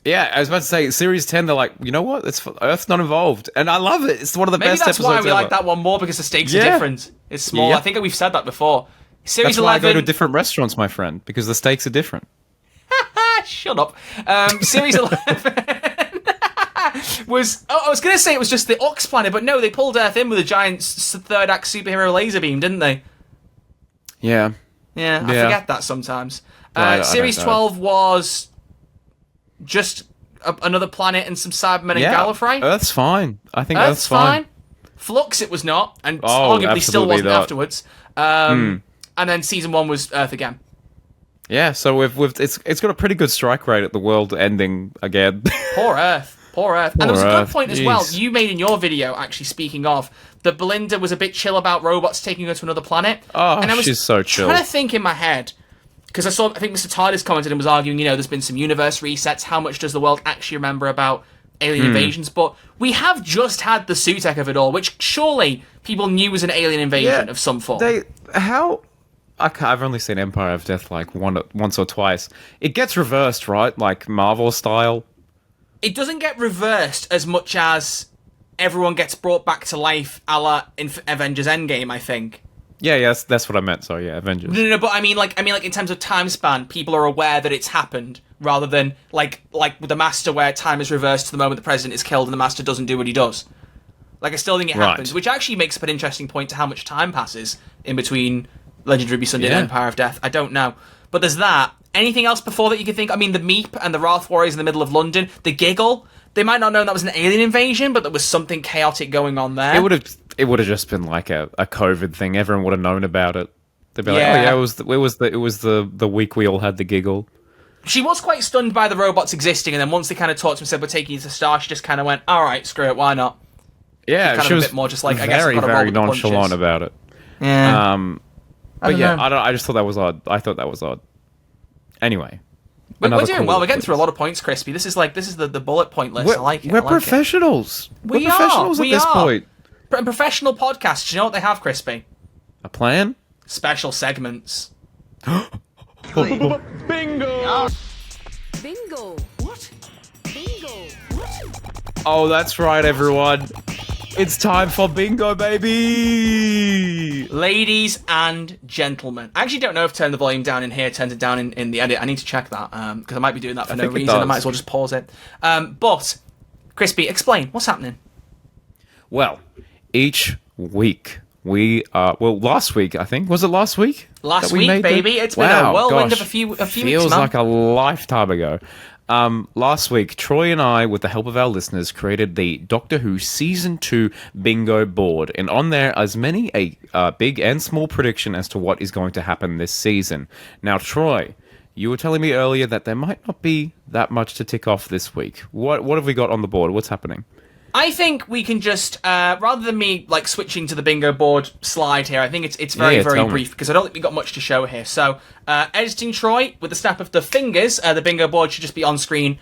Yeah, I was about to say, Series 10, they're like, you know what? Earth's not involved. And I love it. It's one of the best episodes Maybe that's why we ever. like that one more, because the stakes are different. It's small. I think we've said that before. Series That's why 11... I go to different restaurants, my friend, because the stakes are different. Shut up. Series 11 was... Oh, I was going to say it was just the Ox planet, but no, they pulled Earth in with a giant third act superhero laser beam, didn't they? Yeah. Yeah, I forget that sometimes. Series I 12 was just another planet and some Cybermen and Gallifrey. Earth's fine. I think Earth's fine. Flux it was not, and arguably still wasn't afterwards. And then season 1 was Earth again. Yeah, so it's got a pretty good strike rate at the world ending again. Poor Earth. And there was a good point as well you made in your video, actually, speaking of, that Belinda was a bit chill about robots taking her to another planet. Oh, and I was she's so chill. trying to think in my head, because I think Mr. TARDIS commented and was arguing, there's been some universe resets, how much does the world actually remember about alien invasions? But we have just had the Sutek of it all, which surely people knew was an alien invasion of some form. I've only seen Empire of Death like once or twice. It gets reversed, right? Like Marvel style. It doesn't get reversed as much as everyone gets brought back to life a la in Avengers Endgame, I think. Yeah, that's what I meant. Sorry, yeah, Avengers. No, but I mean, like in terms of time span, people are aware that it's happened, rather than like with the Master, where time is reversed to the moment the President is killed and the Master doesn't do what he does. Like, I still think it happens, which actually makes up an interesting point to how much time passes in between Legend of Ruby Sunday and Empire of Death. I don't know, but there's that. Anything else before that you could think? I mean, the Meep and the Wrath Warriors in the middle of London, the Giggle. They might not know that was an alien invasion, but there was something chaotic going on there. It would have just been like a COVID thing. Everyone would have known about it. They'd be like, oh yeah, it was the week we all had the Giggle. She was quite stunned by the robots existing, and then once they kind of talked to him and said, we're taking you to the Star, she just kind of went, all right, screw it, why not? Yeah, she was a bit more just like, I guess I've got to roll very with the nonchalant punches. about it. Yeah. But yeah, I just thought that was odd. I thought that was odd. Anyway. We're doing well. We're getting through a lot of points, Crispy. This is the bullet point list. I like it. We're professionals. We're professionals at this point. Professional podcasts. Do you know what they have, Crispy? A plan? Special segments. Bingo! Bingo! What? Bingo! What? Oh, that's right, everyone. It's time for bingo, baby! Ladies and gentlemen. I actually don't know if turn the volume down in here turns it down in the edit. I need to check that, because I might be doing that for no reason. I might as well just pause it. But, Crispy, explain. What's happening? Well, each week we last week, I think. Was it last week? Last week, baby. It's been a whirlwind of a few weeks, Feels like a lifetime ago. Last week, Troy and I, with the help of our listeners, created the Doctor Who Season 2 bingo board. And on there, as many a big and small prediction as to what is going to happen this season. Now, Troy, you were telling me earlier that there might not be that much to tick off this week. What have we got on the board? What's happening? I think we can just, rather than me like switching to the bingo board slide here, I think it's very brief because I don't think we've got much to show here. So, editing Troy, with the snap of the fingers, the bingo board should just be on screen,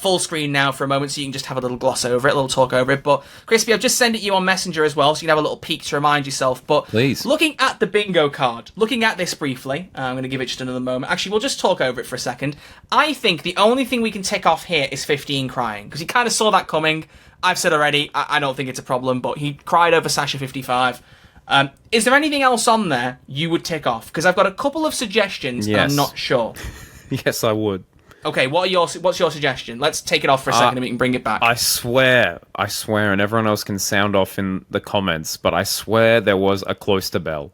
full screen now for a moment, so you can just have a little gloss over it, a little talk over it. But, Crispy, I've just sent it you on Messenger as well, so you can have a little peek to remind yourself. But please, looking at the bingo card, looking at this briefly, I'm going to give it just another moment. Actually, we'll just talk over it for a second. I think the only thing we can tick off here is 15 crying, because he kind of saw that coming. I've said already, I don't think it's a problem, but he cried over Sasha 55. Is there anything else on there you would tick off? Because I've got a couple of suggestions, and I'm not sure. Yes, I would. Okay, what's your suggestion? Let's take it off for a second and we can bring it back. I swear, and everyone else can sound off in the comments, but I swear there was a cloister bell.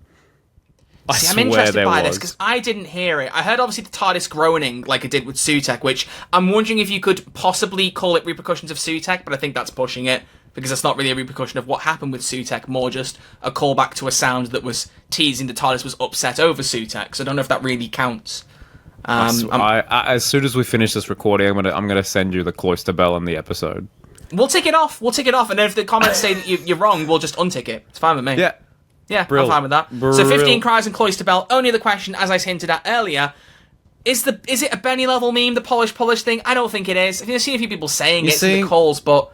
See, I'm interested by this because I didn't hear it. I heard obviously the TARDIS groaning like it did with Sutek, which I'm wondering if you could possibly call it repercussions of Sutek, but I think that's pushing it because it's not really a repercussion of what happened with Sutek, more just a callback to a sound that was teasing the TARDIS was upset over Sutek. So I don't know if that really counts. As soon as we finish this recording, I'm gonna send you the cloister bell in the episode. We'll tick it off, and then if the comments say that you're wrong, we'll just untick it. It's fine with me. Yeah, I'm fine with that. So 15 cries and cloister bell. Only other question, as I hinted at earlier, is it a Benny level meme, the polish thing? I don't think it is. I've seen a few people saying it in the calls, but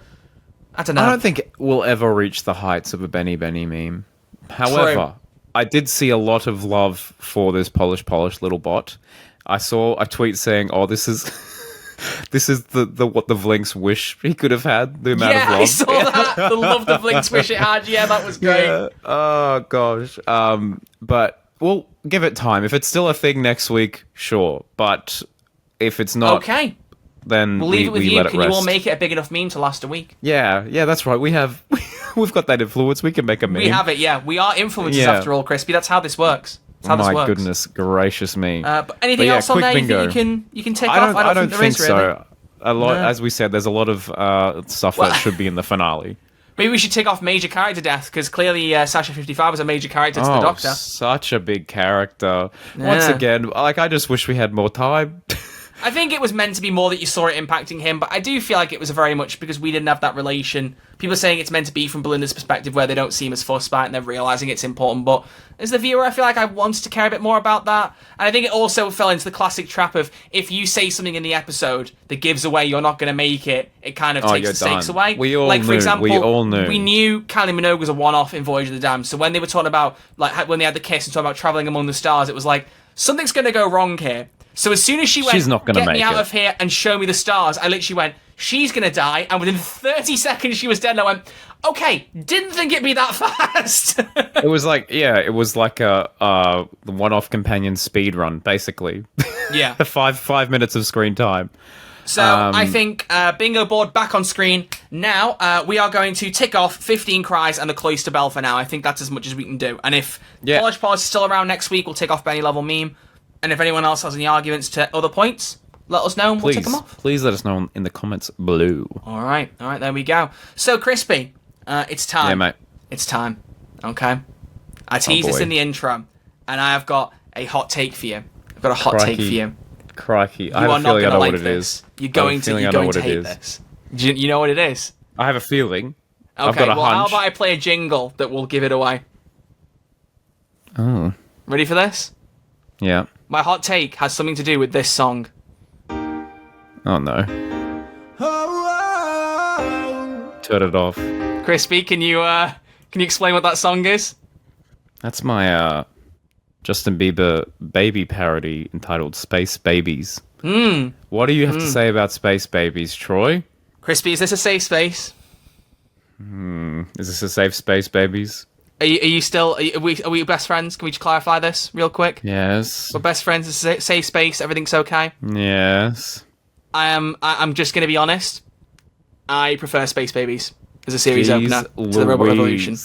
I don't know. I don't think we'll ever reach the heights of a Benny meme. However, I did see a lot of love for this polish little bot. I saw a tweet saying, "Oh, this is the what the Vlinks wish he could have had, the amount of love." Yeah, I saw that. The love the Vlinks wish it had. Yeah, that was great. Yeah. Oh, gosh. But we'll give it time. If it's still a thing next week, sure. But if it's not... Okay. Then we'll leave it with you. Let it Can rest. You all make it a big enough meme to last a week? Yeah, that's right. We've got that influence. We can make a meme. We have it, yeah. We are influencers after all, Crispy. That's how this works. My goodness gracious me. But anything else on there bingo. you can take off? I don't think so. Really. A lot, as we said, there's a lot of stuff that should be in the finale. Maybe we should take off major character death, because clearly Sasha 55 was a major character to the Doctor. Such a big character. Yeah. Once again, I just wish we had more time. I think it was meant to be more that you saw it impacting him, but I do feel like it was very much because we didn't have that relation. People are saying it's meant to be from Belinda's perspective, where they don't see him as fussed by it and they're realising it's important, but as the viewer, I feel like I wanted to care a bit more about that. And I think it also fell into the classic trap of, if you say something in the episode that gives away you're not going to make it, it kind of takes the stakes away. We all knew. For example, we all knew. We knew Kylie Minogue was a one-off in Voyage of the Damned, so when they were talking about, like, when they had the kiss and talking about travelling among the stars, it was like, something's going to go wrong here. So as soon as she went, get me out of here and show me the stars, I literally went, she's going to die. And within 30 seconds, she was dead. And I went, okay, didn't think it'd be that fast. It was like a one-off companion speed run, basically. Yeah. 5 minutes of screen time. So I think bingo board back on screen. Now we are going to tick off 15 cries and the cloister bell for now. I think that's as much as we can do. And if Polish is still around next week, we'll tick off Benny level meme. And if anyone else has any arguments to other points, let us know and we'll tick them off. Please let us know in the comments below. All right, there we go. So, Crispy, it's time. Yeah, mate. It's time, okay? I teased this in the intro, and I have got a hot take for you. I've got a hot take for you. Crikey. I have a feeling I know what it is. You're going to hate this. You know what it is? I have a feeling. Okay, I've got a hunch. How about I play a jingle that will give it away? Oh. Ready for this? Yeah. My hot take has something to do with this song. Oh no. Turn it off. Crispy, can you explain what that song is? That's my Justin Bieber baby parody entitled Space Babies. What do you have to say about Space Babies, Troy? Crispy, is this a safe space? Is this a safe space, babies? Are you still? Are we best friends? Can we just clarify this real quick? Yes. We're best friends. It's a safe space. Everything's okay. Yes. I'm just going to be honest. I prefer Space Babies as a series opener to the Robot Revolution.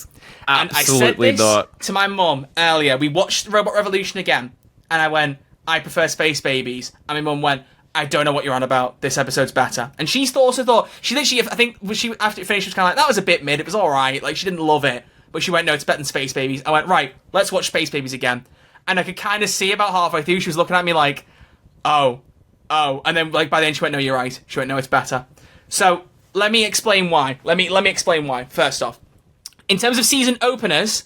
And I said this to my mum earlier. We watched Robot Revolution again, and I went, I prefer Space Babies. And my mum went, I don't know what you're on about. This episode's better. And she also thought, she literally, I think, after it finished, she was kind of like, that was a bit mid. It was all right. Like, she didn't love it. But she went, no, it's better than Space Babies. I went, right, let's watch Space Babies again. And I could kind of see about halfway through, she was looking at me like, oh, and then like by the end she went, no, you're right. She went, no, it's better. So let me explain why. Let me explain why. First off, in terms of season openers,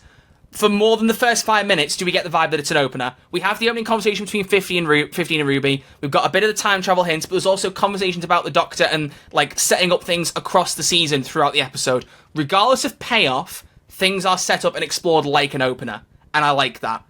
for more than the first 5 minutes, do we get the vibe that it's an opener? We have the opening conversation between 15 and Ruby. We've got a bit of the time travel hints, but there's also conversations about the Doctor and like setting up things across the season throughout the episode. Regardless of payoff, things are set up and explored like an opener, and I like that.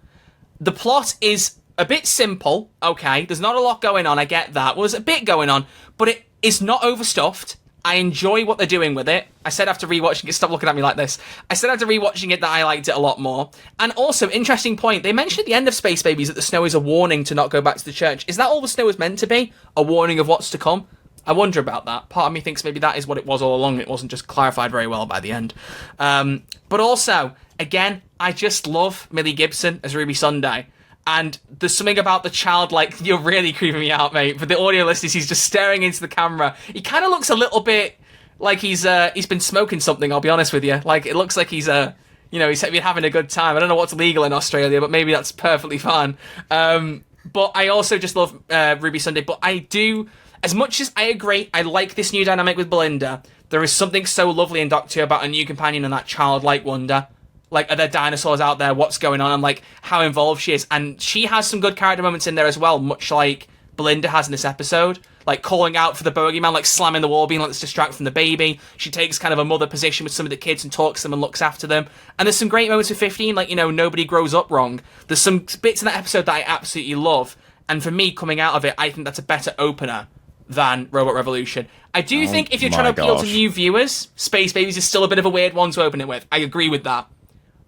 The plot is a bit simple, okay? There's not a lot going on, I get that. Well, there's a bit going on, but it is not overstuffed. I enjoy what they're doing with it. I said after rewatching it, stop looking at me like this. I said after rewatching it that I liked it a lot more. And also, interesting point, they mentioned at the end of Space Babies that the snow is a warning to not go back to the church. Is that all the snow is meant to be? A warning of what's to come? I wonder about that. Part of me thinks maybe that is what it was all along. It wasn't just clarified very well by the end. But also, again, I just love Millie Gibson as Ruby Sunday. And there's something about the child, like, you're really creeping me out, mate. For the audio listeners, he's just staring into the camera. He kind of looks a little bit like he's been smoking something, I'll be honest with you. Like, it looks like he's he's been having a good time. I don't know what's legal in Australia, but maybe that's perfectly fine. But I also just love Ruby Sunday. But I do, as much as I agree, I like this new dynamic with Belinda, there is something so lovely in Doctor Who about a new companion and that childlike wonder. Like, are there dinosaurs out there? What's going on? And, like, how involved she is. And she has some good character moments in there as well, much like Belinda has in this episode. Like, calling out for the bogeyman, like, slamming the wall, being like, let's distract from the baby. She takes kind of a mother position with some of the kids and talks to them and looks after them. And there's some great moments with 15, like, nobody grows up wrong. There's some bits in that episode that I absolutely love. And for me, coming out of it, I think that's a better opener than Robot Revolution. I do think if you're trying to appeal to new viewers, Space Babies is still a bit of a weird one to open it with. I agree with that.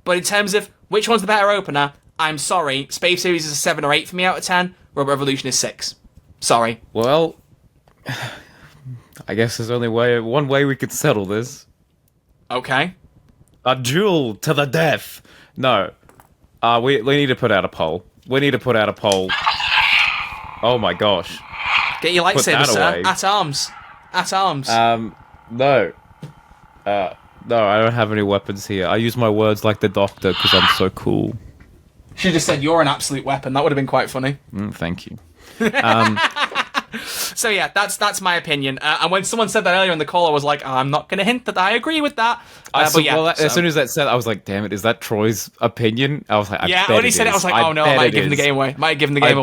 But in terms of which one's the better opener, I'm sorry. Space Series is a 7 or 8 for me out of 10. Robot Revolution is 6. Sorry. Well, I guess there's only one way we could settle this. Okay. A duel to the death. No. We need to put out a poll. We need to put out a poll. Oh my gosh. Get your lightsaber, sir. At arms. At arms. No. No, I don't have any weapons here. I use my words like the Doctor because I'm so cool. She just said you're an absolute weapon. That would have been quite funny. Thank you. So yeah, that's my opinion. And when someone said that earlier in the call, I was like, I'm not going to hint that I agree with that. As soon as that said, I was like, damn it, is that Troy's opinion? I was like, when he said it, I was like, oh no, I might have given the game away. I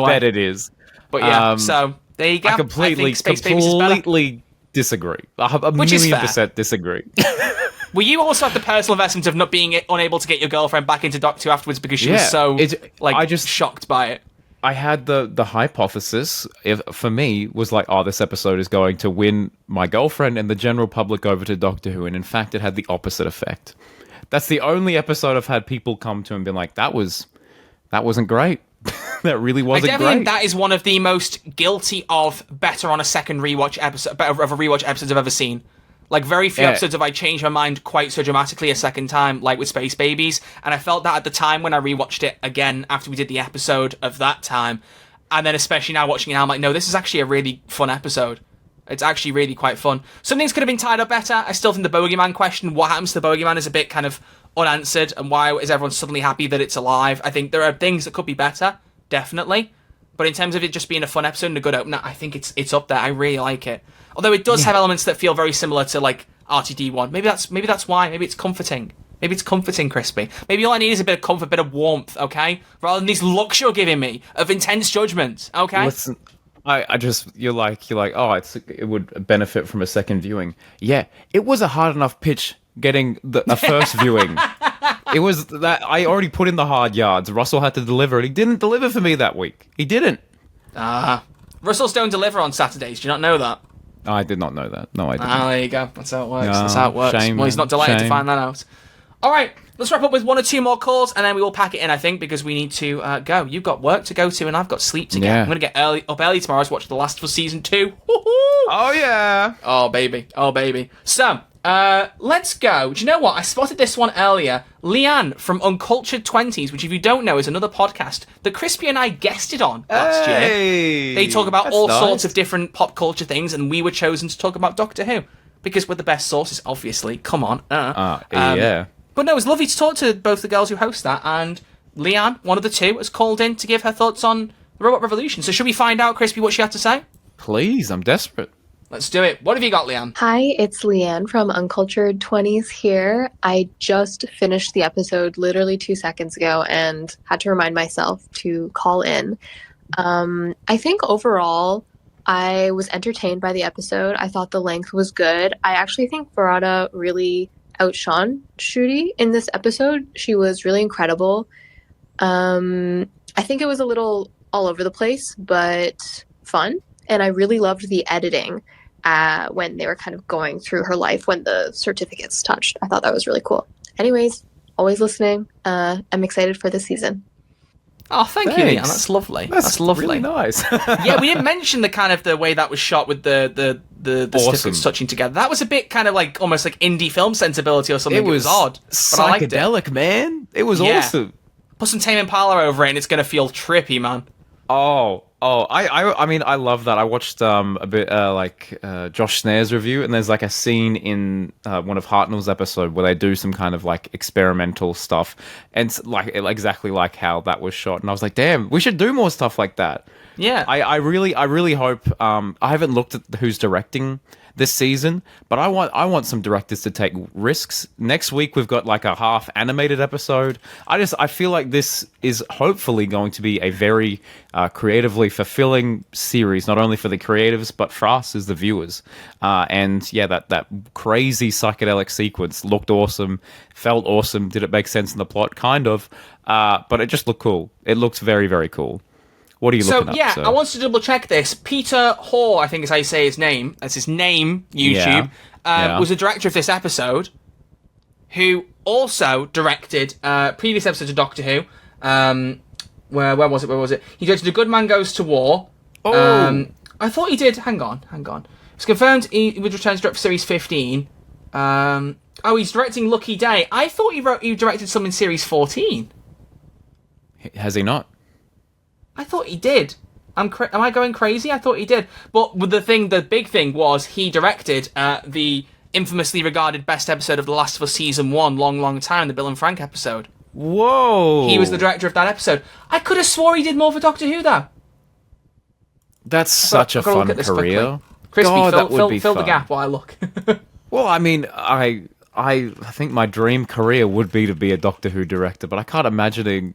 bet it is. But yeah, so there you go. I completely disagree. A million percent disagree. Well, you also have the personal investment of not being unable to get your girlfriend back into Doctor Who afterwards because she was so shocked by it. I had the hypothesis, for me, was like, this episode is going to win my girlfriend and the general public over to Doctor Who, and in fact, it had the opposite effect. That's the only episode I've had people come to and be like, that wasn't great. That really wasn't great. I definitely think that is one of the most guilty of better on a second rewatch episode, better of a rewatch episodes I've ever seen. Like, very few episodes have I changed my mind quite so dramatically a second time, like with Space Babies. And I felt that at the time when I rewatched it again after we did the episode of that time. And then especially now watching it now, I'm like, no, this is actually a really fun episode. It's actually really quite fun. Some things could have been tied up better. I still think the Bogeyman question, what happens to the Bogeyman, is a bit kind of unanswered. And why is everyone suddenly happy that it's alive? I think there are things that could be better, definitely. But in terms of it just being a fun episode and a good opener, I think it's up there. I really like it. Although it does have elements that feel very similar to, like, RTD1. Maybe that's why. Maybe it's comforting. Maybe it's comforting, Crispy. Maybe all I need is a bit of comfort, a bit of warmth, okay? Rather than these looks you're giving me of intense judgment, okay? Listen, you're like, it would benefit from a second viewing. Yeah, it was a hard enough pitch getting a first viewing. It was that I already put in the hard yards. Russell had to deliver, and he didn't deliver for me that week. He didn't. Russells don't deliver on Saturdays. Do you not know that? I did not know that. No, I didn't. There you go. That's how it works. Shame, well, he's not delighted to find that out. All right, let's wrap up with one or two more calls, and then we will pack it in, I think, because we need to go. You've got work to go to, and I've got sleep to get. I'm going to get up early tomorrow to watch The Last of Us Season 2. Woo-hoo! Oh, yeah. Oh, baby. So, let's go. Do you know what? I spotted this one earlier. Leanne from Uncultured 20s, which if you don't know is another podcast that Crispy and I guested on last year. They talk about all sorts of different pop culture things, and we were chosen to talk about Doctor Who. Because we're the best sources, obviously. Come on. Yeah. But no, it was lovely to talk to both the girls who host that, and Leanne, one of the two, has called in to give her thoughts on Robot Revolution. So should we find out, Crispy, what she had to say? Please, I'm desperate. Let's do it. What have you got, Leanne? Hi, it's Leanne from Uncultured 20s here. I just finished the episode literally 2 seconds ago and had to remind myself to call in. I think overall, I was entertained by the episode. I thought the length was good. I actually think Barada really outshone Shruti in this episode. She was really incredible. I think it was a little all over the place, but fun. And I really loved the editing when they were kind of going through her life when the certificates touched. I thought that was really cool. Anyways, always listening. I'm excited for this season. Oh, thank you, Leanne. That's lovely. That's lovely. Really nice. Yeah, we didn't mention the kind of the way that was shot with the certificates touching together. That was a bit kind of like almost like indie film sensibility or something. It was odd. But I liked psychedelic, man. It was awesome. Put some Tame Impala over it and it's going to feel trippy, man. I mean, I love that. I watched a bit Josh Snare's review, and there's like a scene in one of Hartnell's episode where they do some kind of like experimental stuff, and it's like exactly like how that was shot. And I was like, damn, we should do more stuff like that. Yeah, I really hope. I haven't looked at who's directing this season, but I want some directors to take risks. Next week we've got like a half animated episode. I feel like this is hopefully going to be a very creatively fulfilling series, not only for the creatives but for us as the viewers. And yeah, that crazy psychedelic sequence looked awesome, felt awesome. Did it make sense in the plot? Kind of, but it just looked cool. It looked very, very cool. What are you looking up? I wanted to double check this. Peter Hoare, I think is how you say his name. That's his name, YouTube. Was the director of this episode, who also directed previous episodes of Doctor Who. Where was it? He directed A Good Man Goes to War. I thought he did. Hang on. It's confirmed he would return to direct for Series 15. He's directing Lucky Day. I thought he directed some in Series 14. Has he not? I thought he did. Am I going crazy? I thought he did. But the big thing was he directed the infamously regarded best episode of The Last of Us Season 1, Long Time, the Bill and Frank episode. Whoa! He was the director of that episode. I could have swore he did more for Doctor Who, though. That's such a fun career. Crispy, fill the gap while I look. Well, I mean, I think my dream career would be to be a Doctor Who director, but I can't imagine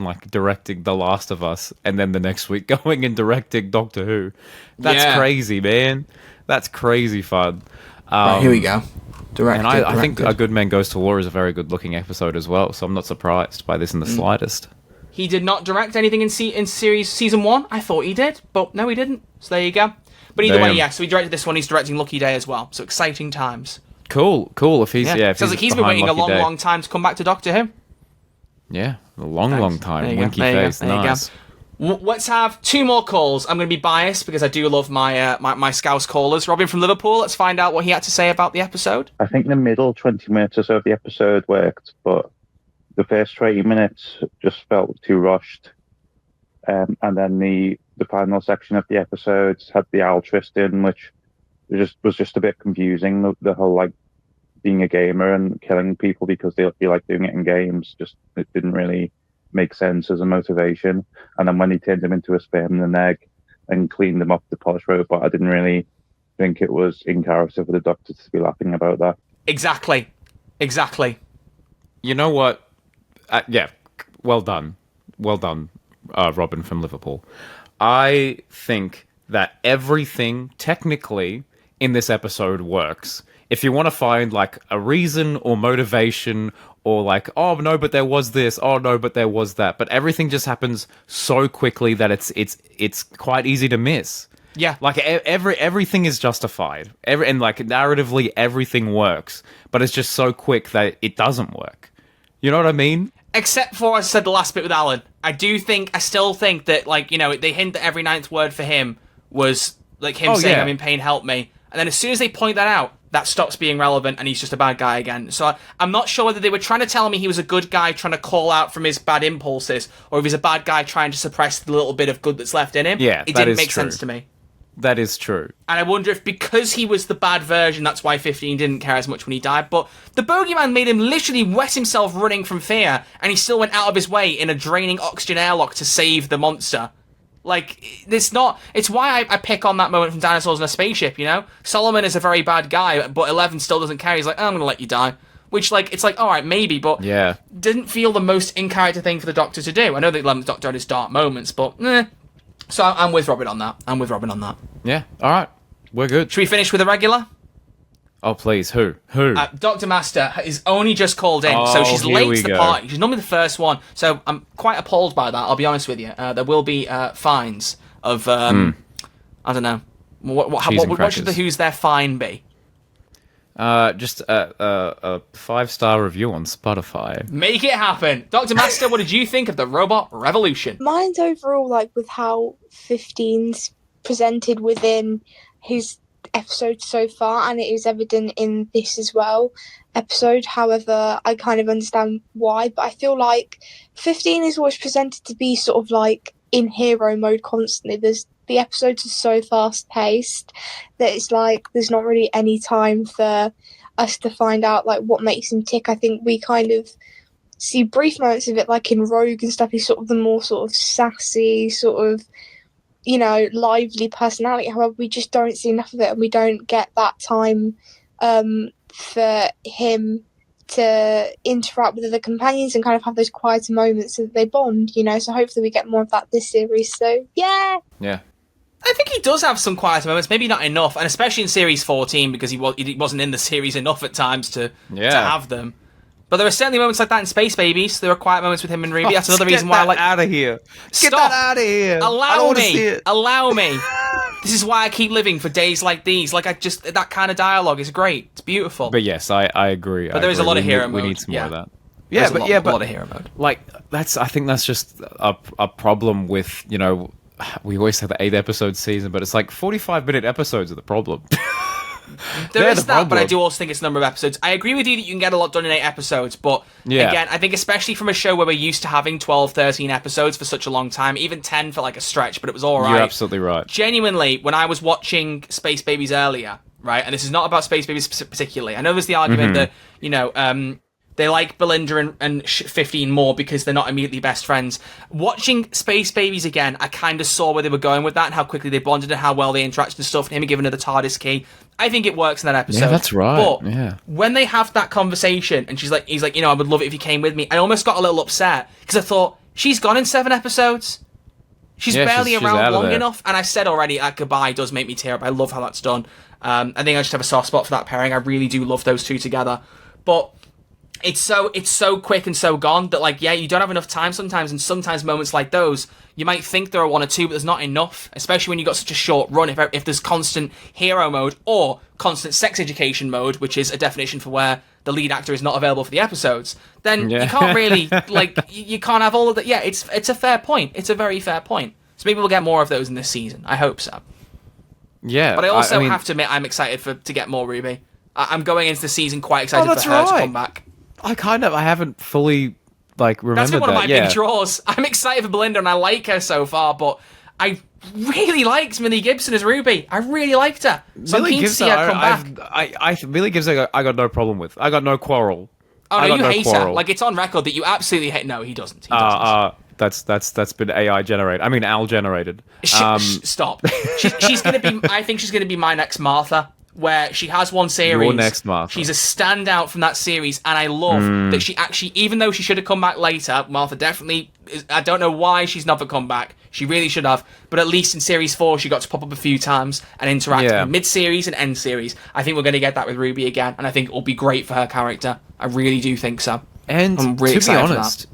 like directing The Last of Us and then the next week going and directing Doctor Who. That's crazy, man. That's crazy fun. Right, here we go. And I think A Good Man Goes to War is a very good looking episode as well, so I'm not surprised by this in the slightest. He did not direct anything in series Season 1. I thought he did, but no, he didn't. So there you go. But either way, so he directed this one. He's directing Lucky Day as well. So exciting times. Cool. If he's sounds like he's been waiting a long time to come back to Doctor Who. Yeah, a long time. Winky face, nice. Let's have 2 more calls. I'm going to be biased because I do love my Scouse callers. Robin from Liverpool. Let's find out what he had to say about the episode. I think the middle 20 minutes or so of the episode worked, but the first 20 minutes just felt too rushed. And then the final section of the episode had the Altrist in, which was just a bit confusing. The whole like being a gamer and killing people because they feel like doing it in games, it didn't really make sense as a motivation. And then when he turned him into a sperm and an egg and cleaned him up the polished robot, I didn't really think it was in character for the Doctor to be laughing about that. Exactly. You know what? Yeah, well done, Robin from Liverpool. I think that everything technically in this episode works. If you want to find like a reason or motivation or like, oh no, but there was this, oh no, but there was that, but everything just happens so quickly that it's quite easy to miss. Yeah, like everything is justified, and like narratively everything works, but it's just so quick that it doesn't work. You know what I mean? Except for, as I said, the last bit with Alan. I still think that, like, you know, they hint that every 9th word for him was like him saying, I'm in pain, help me. And then as soon as they point that out, that stops being relevant and he's just a bad guy again. So I'm not sure whether they were trying to tell me he was a good guy trying to call out from his bad impulses, or if he's a bad guy trying to suppress the little bit of good that's left in him. Yeah, it didn't make sense to me. That is true. And I wonder if because he was the bad version, that's why 15 didn't care as much when he died. But the bogeyman made him literally wet himself running from fear, and he still went out of his way in a draining oxygen airlock to save the monster. Like, it's not... It's why I pick on that moment from Dinosaurs in a Spaceship, you know? Solomon is a very bad guy, but Eleven still doesn't care. He's like, oh, I'm gonna let you die. Which, like, it's like, alright, maybe, but... Yeah. Didn't feel the most in-character thing for the Doctor to do. I know the 11th Doctor had his dark moments, but, So I'm with Robin on that. Yeah, alright. We're good. Should we finish with a regular? Oh, please. Who? Dr. Master is only just called in, so she's late to the party. She's normally the first one, so I'm quite appalled by that, I'll be honest with you. There will be fines of, I don't know. What should the Who's Their fine be? Just a 5-star review on Spotify. Make it happen. Dr. Master, what did you think of the Robot Revolution? Mine's overall, like, with how 15's presented within his episode so far, and it is evident in this as well episode. However, I kind of understand why, but I feel like 15 is always presented to be sort of like in hero mode constantly. The episodes are so fast paced that it's like there's not really any time for us to find out like what makes him tick. I think we kind of see brief moments of it, like in Rogue and stuff. He's sort of the more sort of sassy, sort of, you know, lively personality. However, we just don't see enough of it, and we don't get that time for him to interact with other companions and kind of have those quieter moments so that they bond, you know. So hopefully we get more of that this series. So yeah. I think he does have some quieter moments, maybe not enough, and especially in Series 14 because he wasn't in the series enough at times to have them. But there are certainly moments like that in Space Babies. There are quiet moments with him and Ruby. That's another reason why I like... out of here. Stop. Get that out of here. Allow me. This is why I keep living for days like these. Like, that kind of dialogue is great. It's beautiful. But yes, I agree. But there is a lot of hero mode. We need some more of that. Yeah, but a lot of hero mode. Like, I think that's just a problem with, you know, we always say the 8-episode season, but it's like 45-minute episodes are the problem. There is that, but I do also think it's the number of episodes. I agree with you that you can get a lot done in 8 episodes, but again, I think especially from a show where we're used to having 12, 13 episodes for such a long time, even 10 for like a stretch, but it was alright. You're absolutely right. Genuinely, when I was watching Space Babies earlier, right, and this is not about Space Babies particularly, I know there's the argument that, you know, they like Belinda and 15 more because they're not immediately best friends. Watching Space Babies again, I kind of saw where they were going with that and how quickly they bonded and how well they interacted and stuff, and him giving her the TARDIS key. I think it works in that episode. Yeah, that's right. But when they have that conversation and he's like, you know, I would love it if you came with me, I almost got a little upset because I thought, she's gone in 7 episodes. She's barely around long enough. And I said already, goodbye does make me tear up. I love how that's done. I think I just have a soft spot for that pairing. I really do love those two together. But it's so quick and so gone that, like, yeah, you don't have enough time sometimes, and sometimes moments like those, you might think there are 1 or 2, but there's not enough, especially when you've got such a short run. If there's constant hero mode or constant sex education mode, which is a definition for where the lead actor is not available for the episodes, then you can't really, like, you can't have all of that. Yeah, it's a fair point. It's a very fair point. So maybe we'll get more of those in this season. I hope so. Yeah. But I also have to admit, I'm excited to get more Ruby. I'm going into the season quite excited for her to come back. I haven't fully, like, remembered that. That's been one of my big draws. I'm excited for Belinda, and I like her so far, but I really liked Millie Gibson as Ruby. I really liked her. So I'm keen to see her come back. Millie Gibson, I got no problem with. I got no quarrel. Oh, no, you hate her. Like, it's on record that you absolutely hate... No, he doesn't. He doesn't. That's been AI generated. I mean, Al generated. Stop. She's going to be... I think she's going to be my next Martha, where she has one series. Your next Martha. She's a standout from that series, and I love that she actually, even though she should have come back later, Martha definitely, I don't know why she's never come back. She really should have, but at least in Series 4, she got to pop up a few times and interact in mid-series and end-series. I think we're going to get that with Ruby again, and I think it will be great for her character. I really do think so. And I'm really to be honest,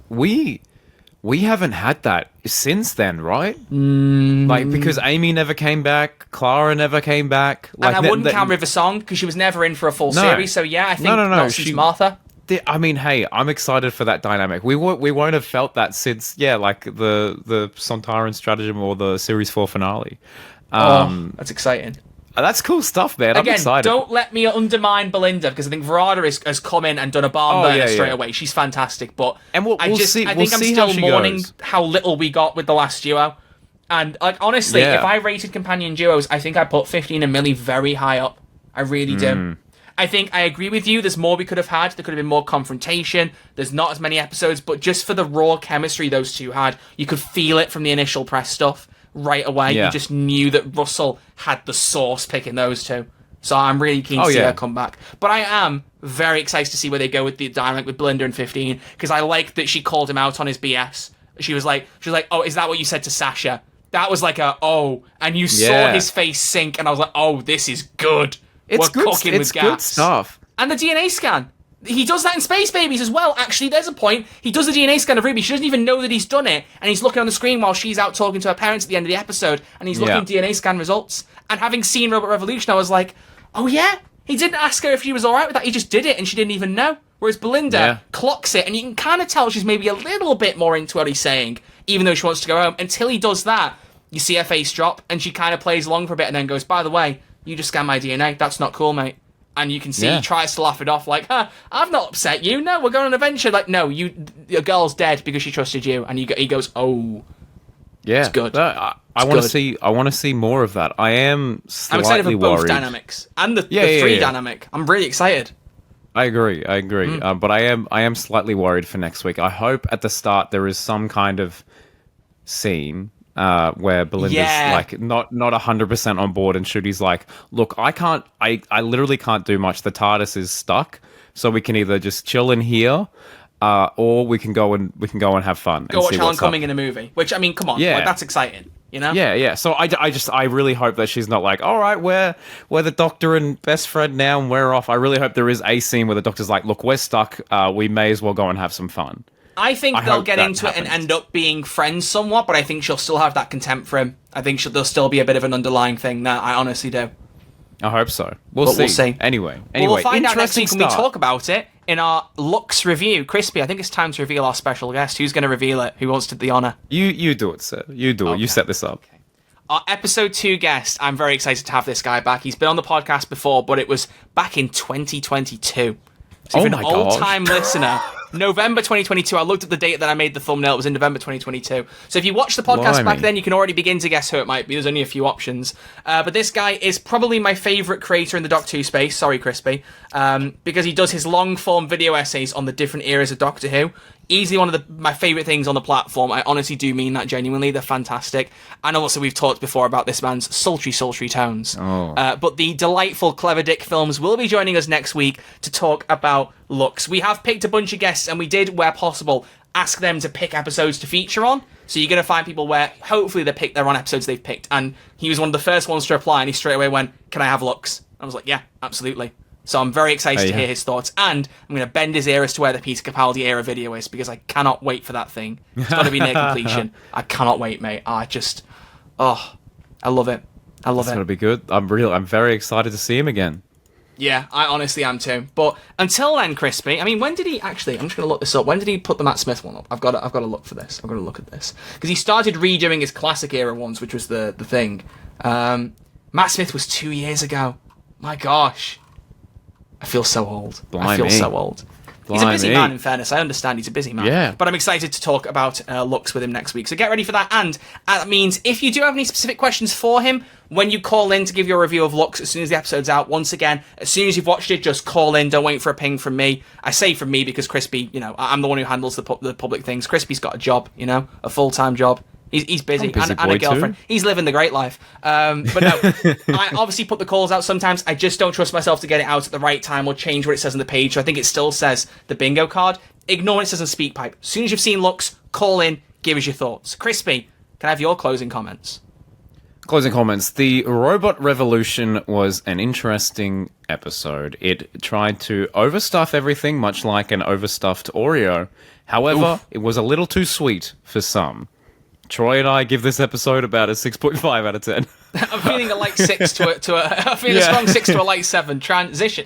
we haven't had that since then, right? Like, because Amy never came back, Clara never came back. Like, and I wouldn't count River Song because she was never in for a full series. So yeah, I think not since Martha. I mean, hey, I'm excited for that dynamic. We won't have felt that since like the Sontaran stratagem or the Series 4 finale. That's exciting. That's cool stuff, man. I'm excited. Don't let me undermine Belinda because I think Verada has come in and done a barn burner straight away. She's fantastic, but we'll see. I think I'm still mourning how little we got with the last duo. And like honestly, if I rated companion duos, I think I put 15 and Millie very high up. I really do. I think I agree with you. There's more we could have had. There could have been more confrontation. There's not as many episodes, but just for the raw chemistry those two had, you could feel it from the initial press stuff. right away. Yeah. You just knew that Russell had the sauce picking those two. So I'm really keen to see her come back. But I am very excited to see where they go with the dynamic with Belinda and 15, because I like that she called him out on his BS. She was like, oh, is that what you said to Sasha? That was like and you saw his face sink, and I was like, oh, this is good. It's We're cooking with gas. Good stuff. And the DNA scan. He does that in Space Babies as well. Actually, there's a point. He does the DNA scan of Ruby. She doesn't even know that he's done it. And he's looking on the screen while she's out talking to her parents at the end of the episode. And he's looking at DNA scan results. And having seen Robot Revolution, I was like, oh yeah? He didn't ask her if she was alright with that. He just did it and she didn't even know. Whereas Belinda clocks it. And you can kind of tell she's maybe a little bit more into what he's saying. Even though she wants to go home. Until he does that, you see her face drop. And she kind of plays along for a bit and then goes, by the way, you just scanned my DNA. That's not cool, mate. And you can see he tries to laugh it off, like, I've not upset you. No, we're going on an adventure. Like, no, your girl's dead because she trusted you. And he goes, oh, it's good. I want to see. I want to see more of that. I am slightly I'm excited for both worried. dynamics and the three dynamic. I'm really excited. I agree. But I am slightly worried for next week. I hope at the start there is some kind of scene where Belinda's like not 100% on board, and Shooty's like, look, I literally can't do much. The TARDIS is stuck, so we can either just chill in here, or we can go and have fun. Go watch Alan Cumming in a movie. Which, I mean, come on, like, that's exciting, you know? Yeah. So I really hope that she's not like, all right, we're the Doctor and best friend now, and we're off. I really hope there is a scene where the Doctor's like, look, we're stuck. We may as well go and have some fun. I think they'll get into it and end up being friends somewhat, but I think she'll still have that contempt for him. I think there'll still be a bit of an underlying thing there. I honestly do. I hope so. We'll see. Anyway, we'll find out next week when we talk about it in our Lux review. Crispy, I think it's time to reveal our special guest. Who's going to reveal it? Who wants to the honour? You do it, sir. You do it. You set this up. Okay. Our episode 2 guest, I'm very excited to have this guy back. He's been on the podcast before, but it was back in 2022. So if you're an old-time listener, November 2022, I looked at the date that I made the thumbnail, it was in November 2022. So if you watched the podcast back then, you can already begin to guess who it might be. There's only a few options. But this guy is probably my favourite creator in the Doctor Who space, sorry Crispy, because he does his long-form video essays on the different eras of Doctor Who. Easily one of my favourite things on the platform. I honestly do mean that genuinely. They're fantastic. And also we've talked before about this man's sultry tones. But the delightful Clever Dick Films will be joining us next week to talk about Lux. We have picked a bunch of guests, and we did, where possible, ask them to pick episodes to feature on. So you're going to find people where hopefully they're on episodes they've picked. And he was one of the first ones to reply, and he straight away went, can I have Lux? I was like, yeah, absolutely. So I'm very excited to hear his thoughts, and I'm going to bend his ear as to where the Peter Capaldi era video is, because I cannot wait for that thing. It's got to be near completion. I cannot wait, mate. I love it. I love it. It's going to be good. I'm very excited to see him again. Yeah, I honestly am too. But until then, Crispy, I mean, when did he actually? I'm just going to look this up. When did he put the Matt Smith one up? I've got to look for this. I've got to look at this, because he started redoing his classic era ones, which was the thing. Matt Smith was 2 years ago. My gosh. I feel so old. I feel so old. He's a busy man, in fairness. I understand he's a busy man. Yeah. But I'm excited to talk about Lux with him next week. So get ready for that. And that means if you do have any specific questions for him, when you call in to give your review of Lux as soon as the episode's out, once again, as soon as you've watched it, just call in. Don't wait for a ping from me. I say from me because Crispy, I'm the one who handles the public things. Crispy's got a job, a full-time job. He's busy and a girlfriend. Too. He's living the great life. But no, I obviously put the calls out sometimes. I just don't trust myself to get it out at the right time or change what it says on the page. So I think it still says the bingo card. Ignore what it says on SpeakPipe. As soon as you've seen Lux, call in, give us your thoughts. Crispy, can I have your closing comments? Closing comments. The Robot Revolution was an interesting episode. It tried to overstuff everything, much like an overstuffed Oreo. However, it was a little too sweet for some. Troy and I give this episode about a 6.5 out of 10. I'm feeling a light 6 I'm feeling a strong 6 to a light 7 transition.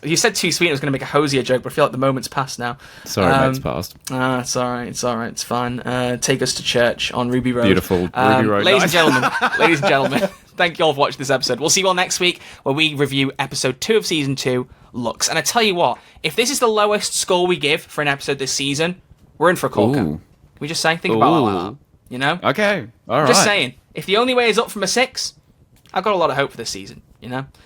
You said too sweet. I was going to make a Hosier joke, but I feel like the moment's passed now. Sorry, mate's passed. It's all right. It's fine. Take us to church on Ruby Road. Beautiful Ruby Road. Ladies and gentlemen, thank you all for watching this episode. We'll see you all next week where we review episode 2 of season 2, Lux. And I tell you what, if this is the lowest score we give for an episode this season, we're in for a corker. We just say, think about it like that, Okay, all right. Just saying, if the only way is up from a 6, I've got a lot of hope for this season,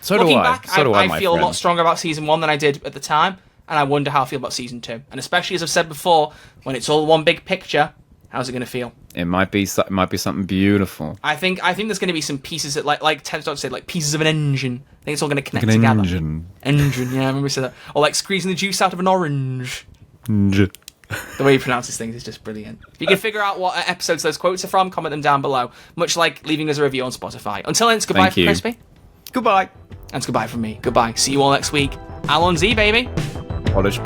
So Looking do I. back, So do I, I feel a lot stronger about season 1 than I did at the time, and I wonder how I feel about season 2. And especially, as I've said before, when it's all one big picture, How's it going to feel? It might be something beautiful. I think there's going to be some pieces that like Ted Dog said, like pieces of an engine. I think it's all going to connect like an together. Engine. Yeah, I remember we said that. Or like squeezing the juice out of an orange. The way he pronounces things is just brilliant. If you can figure out what episodes those quotes are from, comment them down below. Much like leaving us a review on Spotify. Until then, it's goodbye from Crispy. Goodbye. And it's goodbye from me. Goodbye. See you all next week. Alon Z, baby. Polish.